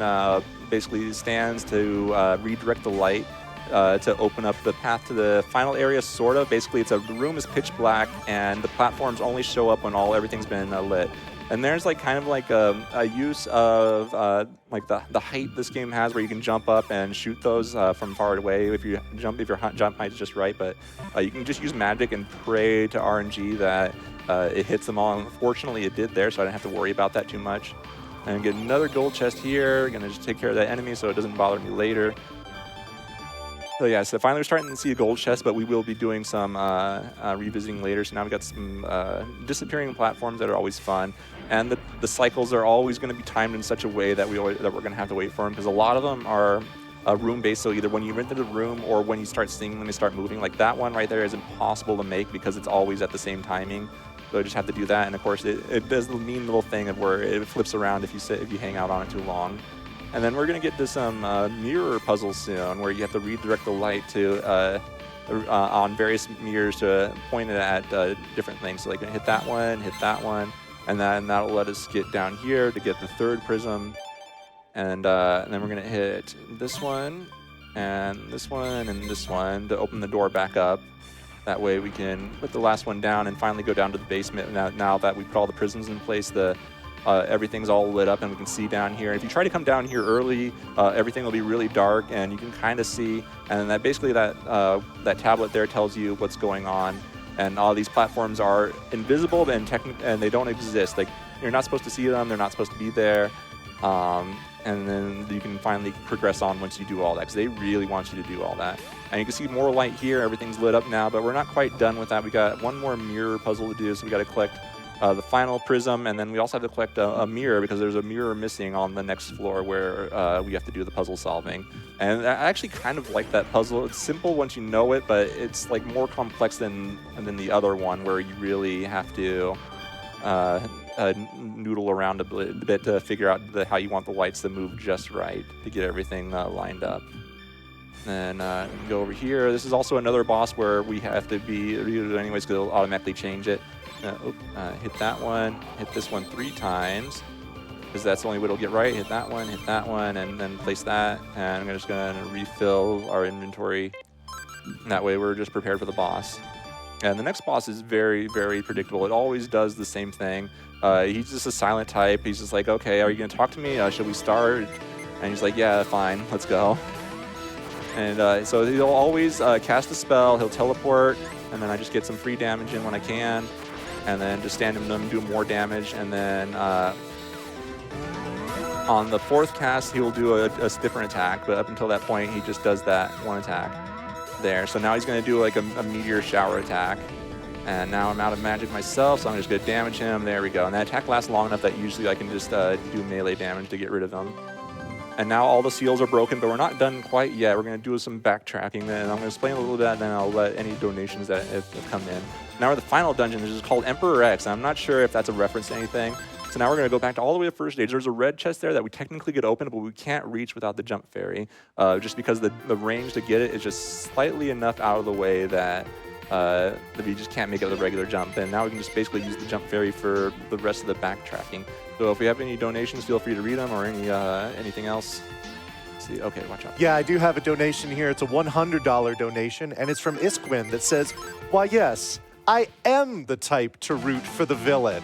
basically stands to redirect the light to open up the path to the final area. Sort of. Basically, the room is pitch black, and the platforms only show up when everything's been lit. And there's like kind of like a use of like the height this game has, where you can jump up and shoot those from far away if your jump height is just right. But you can just use magic and pray to RNG that it hits them all. Unfortunately, it did there, so I didn't have to worry about that too much. And get another gold chest here. Gonna just take care of that enemy so it doesn't bother me later. So yeah, so finally we're starting to see a gold chest, but we will be doing some revisiting later. So now we've got some disappearing platforms that are always fun. And the cycles are always going to be timed in such a way that we're going to have to wait for them, because a lot of them are room-based. So either when you enter the room or when you start seeing them, they start moving. Like that one right there is impossible to make because it's always at the same timing. So I just have to do that. And of course, it does the mean little thing of where it flips around if you hang out on it too long. And then we're going to get to some mirror puzzles soon, where you have to redirect the light to on various mirrors to point it at different things. So like hit that one, and then that'll let us get down here to get the third prism. And then we're going to hit this one, and this one, and this one to open the door back up. That way we can put the last one down and finally go down to the basement. Now that we put all the prisms in place, everything's all lit up and we can see down here. If you try to come down here early, everything will be really dark and you can kind of see. And that basically that tablet there tells you what's going on. And all these platforms are invisible and they don't exist. Like, you're not supposed to see them. They're not supposed to be there. And then you can finally progress on once you do all that, because they really want you to do all that. And you can see more light here. Everything's lit up now, but we're not quite done with that. We got one more mirror puzzle to do, so we got to collect the final prism, and then we also have to collect a mirror, because there's a mirror missing on the next floor where we have to do the puzzle solving. And I actually kind of like that puzzle. It's simple once you know it, but it's like more complex than the other one, where you really have to noodle around a bit to figure out how you want the lights to move just right to get everything lined up. And go over here. This is also another boss where we have to be redo it anyways, because it'll automatically change it. Hit that one, hit this one 3 times, because that's the only way it'll get right. Hit that one, and then place that. And I'm just going to refill our inventory. And that way we're just prepared for the boss. And the next boss is very, very predictable. It always does the same thing. He's just a silent type. He's just like, okay, are you going to talk to me? Should we start? And he's like, yeah, fine, let's go. And so he'll always cast a spell, he'll teleport, and then I just get some free damage in when I can. And then just stand him and do more damage. And then on the 4th cast, he'll do a different attack. But up until that point, he just does that one attack there. So now he's going to do like a meteor shower attack. And now I'm out of magic myself, so I'm just going to damage him. There we go. And that attack lasts long enough that usually I can just do melee damage to get rid of him. And now all the seals are broken, but we're not done quite yet. We're going to do some backtracking, then I'm going to explain a little bit, and then I'll let any donations that have come in. Now we're at the final dungeon, which is called Emperor X. I'm not sure if that's a reference to anything. So now we're going to go back to all the way to first stage. There's a red chest there that we technically could open, but we can't reach without the jump fairy, just because the range to get it is just slightly enough out of the way that we just can't make it with a regular jump. And now we can just basically use the jump fairy for the rest of the backtracking. So if we have any donations, feel free to read them, or anything else. Let's see. Okay, watch out. Yeah, I do have a donation here. It's a $100 donation, and it's from Isquin that says, "Why, yes, I am the type to root for the villain."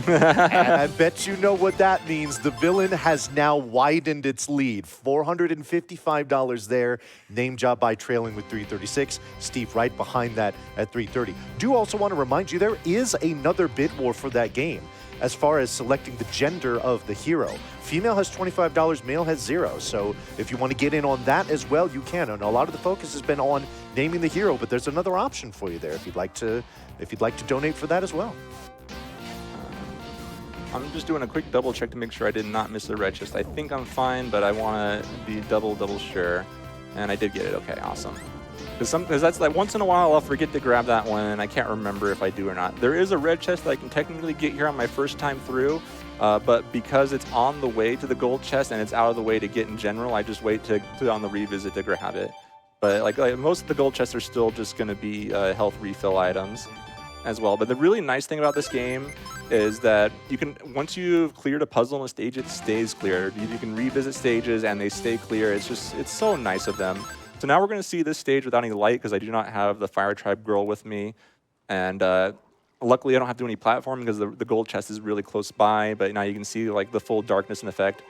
And I bet you know what that means. The villain has now widened its lead. $455 there. Name job by trailing with 336. Steve right behind that at 330. Do also want to remind you there is another bid war for that game as far as selecting the gender of the hero. Female has $25, male has $0. So if you want to get in on that as well, you can. And a lot of the focus has been on naming the hero, but there's another option for you there if you'd like to donate for that as well. I'm just doing a quick double check to make sure I did not miss the red chest. I think I'm fine, but I want to be double sure. And I did get it. Okay, awesome. Because that's like once in a while I'll forget to grab that one, and I can't remember if I do or not. There is a red chest that I can technically get here on my first time through, but because it's on the way to the gold chest and it's out of the way to get in general, I just wait to on the revisit to grab it. But like most of the gold chests are still just going to be health refill items as well. But the really nice thing about this game is that you can, once you've cleared a puzzle in a stage, it stays clear. You can revisit stages and they stay clear. It's so nice of them. So now we're going to see this stage without any light, because I do not have the Fire Tribe girl with me. And luckily I don't have to do any platforming, because the gold chest is really close by. But now you can see like the full darkness in effect.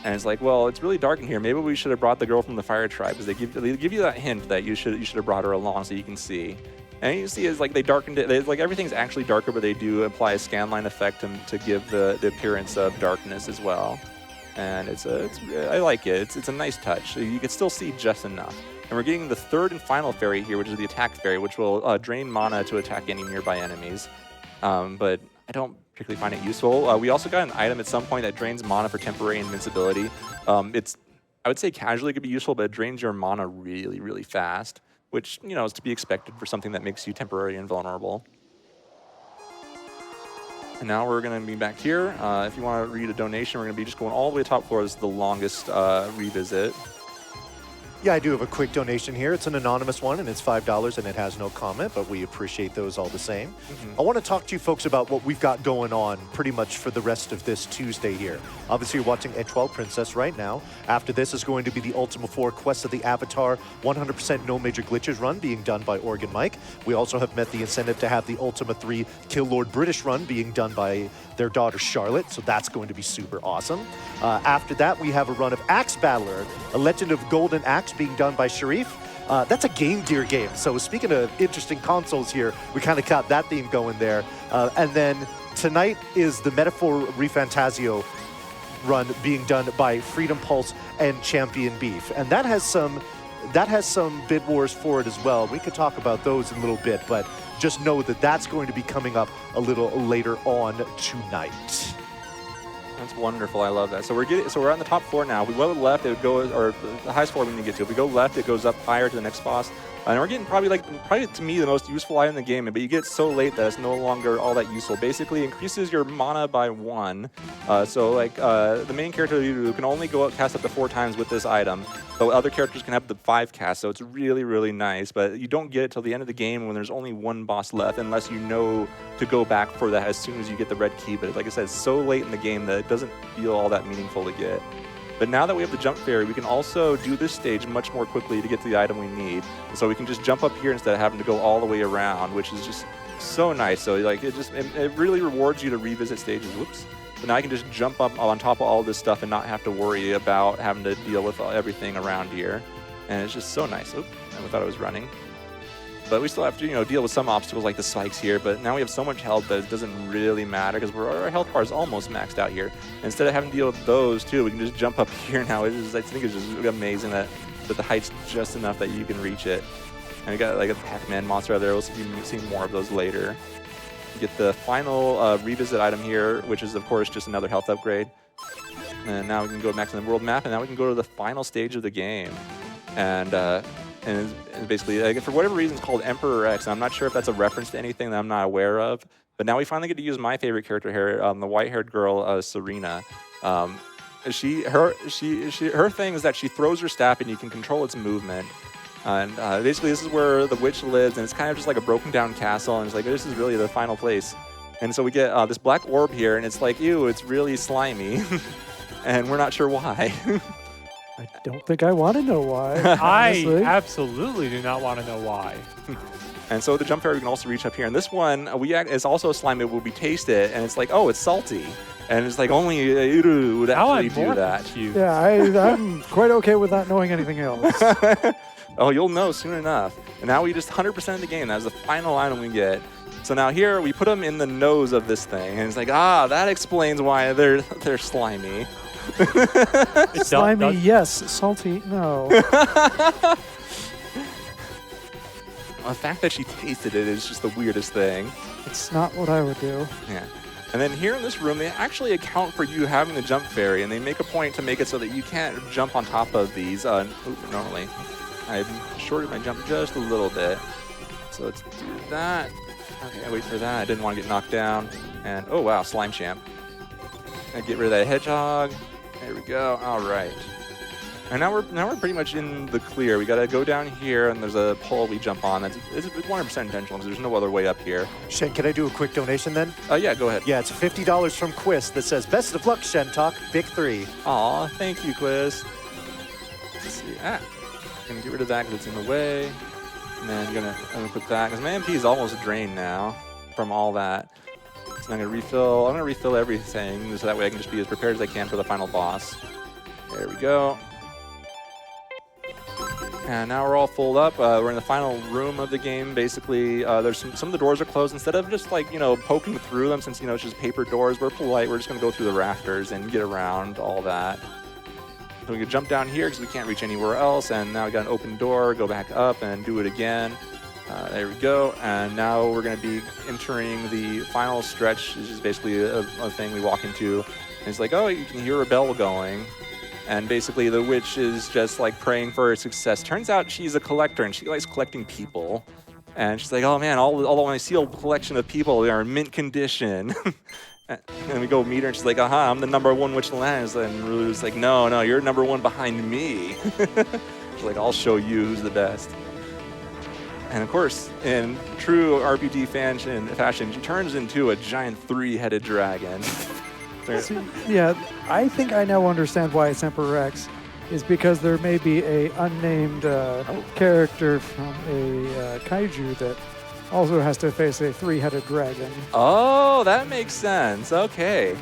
And it's like, well, it's really dark in here. Maybe we should have brought the girl from the Fire Tribe, because they give you that hint that you should have brought her along so you can see. And you see is like they darkened it. Like everything's actually darker, but they do apply a scanline effect to give the appearance of darkness as well. And I like it. It's a nice touch. You can still see just enough. And we're getting the 3rd and final fairy here, which is the attack fairy, which will drain mana to attack any nearby enemies. But I don't particularly find it useful. We also got an item at some point that drains mana for temporary invincibility. I would say casually could be useful, but it drains your mana really, really fast, which, you know, is to be expected for something that makes you temporarily invulnerable. And now we're going to be back here. If you want to read a donation, we're going to be just going all the way to the top floor. This is the longest revisit. Yeah, I do have a quick donation here. It's an anonymous one, and it's $5, and it has no comment, but we appreciate those all the same. I want to talk to you folks about what we've got going on pretty much for the rest of this Tuesday here. Obviously, you're watching Étoile Princesse right now. After this is going to be the Ultima 4 Quest of the Avatar 100% no major glitches run being done by Oregon Mike. We also have met the incentive to have the Ultima 3 Kill Lord British run being done by their daughter Charlotte, so that's going to be super awesome. After that, we have a run of Axe Battler, a Legend of Golden Axe being done by Sharif. That's a Game Gear game, so speaking of interesting consoles here, we kind of got that theme going there. And then tonight is the Metaphor Refantasio run being done by Freedom Pulse and Champion Beef, and that has some bid wars for it as well. We could talk about those in a little bit, but just know that that's going to be coming up a little later on tonight. That's wonderful. I love that. So we're on the top floor now. We go left, it would go, or the highest floor we need to get to. If we go left, it goes up higher to the next boss. And we're getting probably to me the most useful item in the game, but you get so late that it's no longer all that useful. Basically, increases your mana by 1. The main character you can only go out cast up to 4 times with this item, but other characters can have the 5 cast. So it's really, really nice. But you don't get it till the end of the game when there's only 1 boss left, unless you know to go back for that as soon as you get the red key. But like I said, it's so late in the game that it doesn't feel all that meaningful to get. But now that we have the jump fairy, we can also do this stage much more quickly to get to the item we need. So we can just jump up here instead of having to go all the way around, which is just so nice. So like it really rewards you to revisit stages. Whoops. So now I can just jump up on top of all this stuff and not have to worry about having to deal with everything around here. And it's just so nice. Oop, I thought I was running. But we still have to, deal with some obstacles like the spikes here. But now we have so much health that it doesn't really matter because our health bar is almost maxed out here. And instead of having to deal with those too, we can just jump up here now. I think it's just amazing that the height's just enough that you can reach it. And we got like a Pac-Man monster out there. We'll be seeing more of those later. You get the final revisit item here, which is of course just another health upgrade. And now we can go back to the world map, and now we can go to the final stage of the game. And it's basically, for whatever reason, it's called Emperor X. And I'm not sure if that's a reference to anything that I'm not aware of. But now we finally get to use my favorite character here, the white-haired girl, Serena. Her thing is that she throws her staff and you can control its movement. And basically, this is where the witch lives, and it's kind of just like a broken-down castle. And it's like, this is really the final place. And so we get this black orb here, and it's like, ew, it's really slimy. And we're not sure why. I don't think I want to know why. I absolutely do not want to know why. And so the jump fairy we can also reach up here. And this one, it's also slimy, but we taste it, and it's like, oh, it's salty. And it's like only Uru would actually do that. Yeah, I'm quite okay with not knowing anything else. Oh, you'll know soon enough. And now we just 100% of the game. That's the final item we get. So now here, we put them in the nose of this thing. And it's like, that explains why they're slimy. Slimy, yes. Salty, no. The fact that she tasted it is just the weirdest thing. It's not what I would do. Yeah. And then here in this room, they actually account for you having the jump fairy, and they make a point to make it so that you can't jump on top of these normally. I've shorted my jump just a little bit. So let's do that. Okay, wait for that. I didn't want to get knocked down. And, oh wow, Slime Champ. And get rid of that hedgehog. There we go. All right. And now we're pretty much in the clear. We got to go down here, and there's a pole we jump on. It's 100% intentional because there's no other way up here. Shen, can I do a quick donation then? Yeah, go ahead. Yeah, it's $50 from Quiz that says, best of luck, Shentok, Big 3. Aw, thank you, Quiz. Let's see. Gonna get rid of that because it's in the way. And then I'm gonna put that because my MP is almost drained now from all that. So I'm gonna refill everything so that way I can just be as prepared as I can for the final boss. There we go. And now we're all full up. We're in the final room of the game. Basically, there's some of the doors are closed. Instead of just like poking through them, since it's just paper doors, we're polite. We're just gonna go through the rafters and get around all that. So we can jump down here because we can't reach anywhere else. And now we got an open door. Go back up and do it again. There we go. And now we're going to be entering the final stretch. This is basically a thing we walk into. And it's like, oh, you can hear a bell going. And basically the witch is just like praying for her success. Turns out she's a collector and she likes collecting people. And she's like, oh man, all my sealed collection of people, they are in mint condition. And we go meet her and she's like, I'm the #1 witch in the land. And Lulu's like, no, you're #1 behind me. She's like, I'll show you who's the best. And of course, in true RPG fashion, she turns into a giant 3-headed dragon. See, yeah, I think I now understand why it's Emperor X, is because there may be a unnamed character from a kaiju that also has to face a 3-headed dragon. Oh, that makes sense. Okay.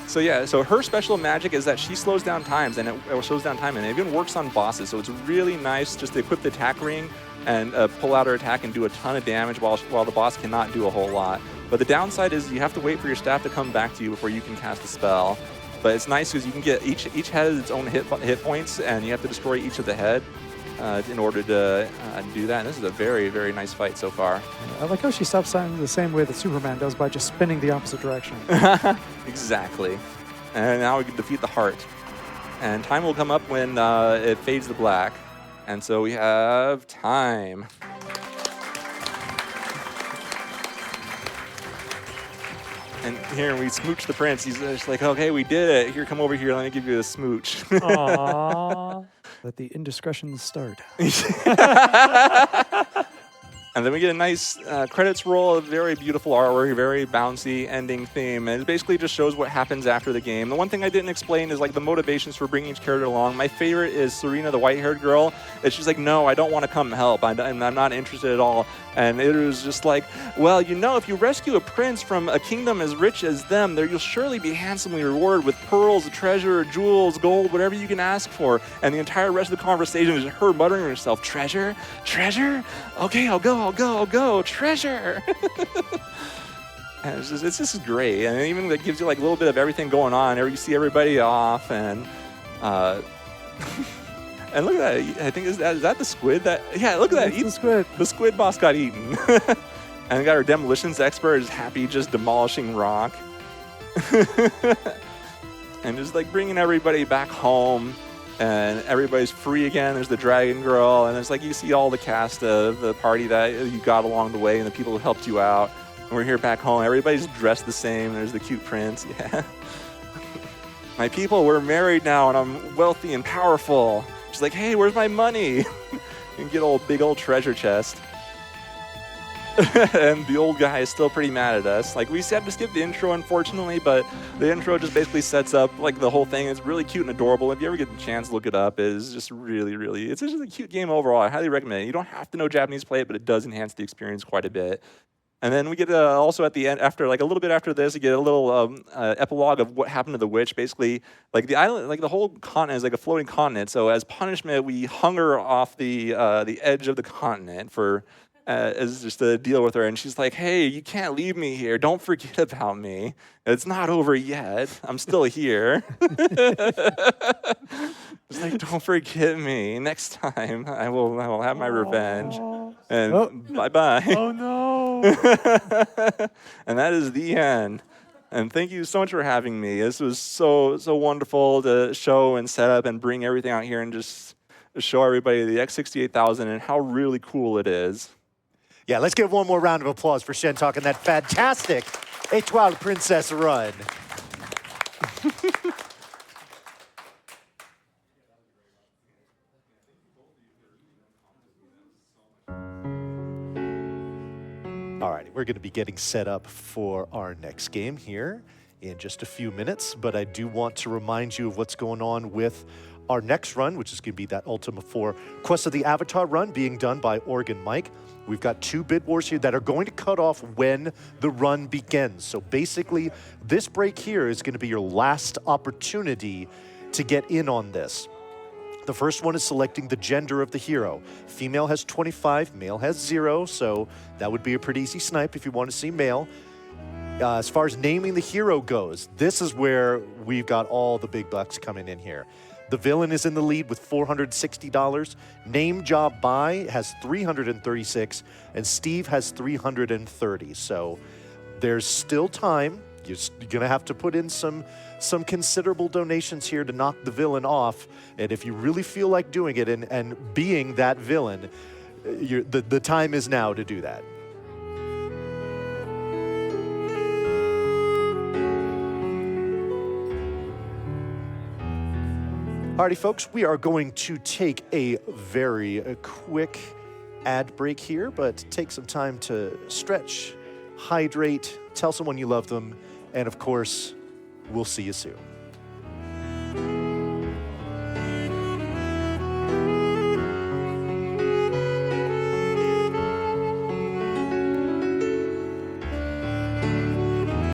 So yeah, so her special magic is that she slows down times, and it slows down time, and it even works on bosses. So it's really nice just to equip the attack ring and pull out her attack and do a ton of damage while the boss cannot do a whole lot. But the downside is you have to wait for your staff to come back to you before you can cast a spell. But it's nice because you can get each head has its own hit points, and you have to destroy each of the head in order to do that. And this is a very, very nice fight so far. I like how she stops time the same way that Superman does by just spinning the opposite direction. Exactly. And now we can defeat the heart. And time will come up when it fades to black. And so we have time. And here we smooch the prince. He's just like, okay, we did it. Here, come over here. Let me give you a smooch. Aww. Let the indiscretions start. And then we get a nice credits roll, a very beautiful artwork, very bouncy ending theme. And it basically just shows what happens after the game. The one thing I didn't explain is like the motivations for bringing each character along. My favorite is Serena, the white-haired girl. And she's like, no, I don't want to come help. I'm not interested at all. And it was just like, well, you know, if you rescue a prince from a kingdom as rich as them, there you'll surely be handsomely rewarded with pearls, treasure, jewels, gold, whatever you can ask for. And the entire rest of the conversation is her muttering to herself, treasure? Treasure? Okay, I'll go, treasure. And it's just great. And it even like, gives you like a little bit of everything going on. You see everybody off, and and look at that. I think is that the squid? Yeah, look at that. The squid. The squid boss got eaten. And we got our demolitions expert is happy just demolishing rock. And just like bringing everybody back home. And everybody's free again. There's the dragon girl, and it's like you see all the cast of the party that you got along the way and the people who helped you out. And we're here back home. Everybody's dressed the same. There's the cute prince. Yeah. My people, we're married now, and I'm wealthy and powerful. She's like, hey, where's my money? You get big old treasure chest. And the old guy is still pretty mad at us. Like, we had to skip the intro, unfortunately, but the intro just basically sets up like the whole thing. It's really cute and adorable. If you ever get the chance to look it up, it's just really, really, it's just a cute game overall. I highly recommend it. You don't have to know Japanese to play it, but it does enhance the experience quite a bit. And then we get also at the end, after like a little bit after this, you get a little epilogue of what happened to the witch. Basically, like the island, like the whole continent is like a floating continent. So as punishment, we hung her off the edge of the continent for. As just to deal with her, and she's like, hey, you can't leave me here. Don't forget about me. It's not over yet. I'm still here. It's like, don't forget me. Next time I will have my revenge. And bye-bye. Oh, no. And that is the end. And thank you so much for having me. This was so wonderful to show and set up and bring everything out here and just show everybody the X68000 and how really cool it is. Yeah, let's give one more round of applause for Shentok and that fantastic Étoile Princesse run. All right, we're going to be getting set up for our next game here in just a few minutes, but I do want to remind you of what's going on with our next run, which is going to be that Ultima 4 Quest of the Avatar run being done by Oregon Mike. We've got 2 bid wars here that are going to cut off when the run begins. So basically, this break here is going to be your last opportunity to get in on this. The first one is selecting the gender of the hero. Female has 25, male has 0, so that would be a pretty easy snipe if you want to see male. As far as naming the hero goes, this is where we've got all the big bucks coming in here. The villain is in the lead with $460. Name Job Buy has $336, and Steve has $330. So there's still time. You're going to have to put in some considerable donations here to knock the villain off. And if you really feel like doing it and being that villain, the time is now to do that. Alrighty, folks, we are going to take a very quick ad break here, but take some time to stretch, hydrate, tell someone you love them, and of course, we'll see you soon.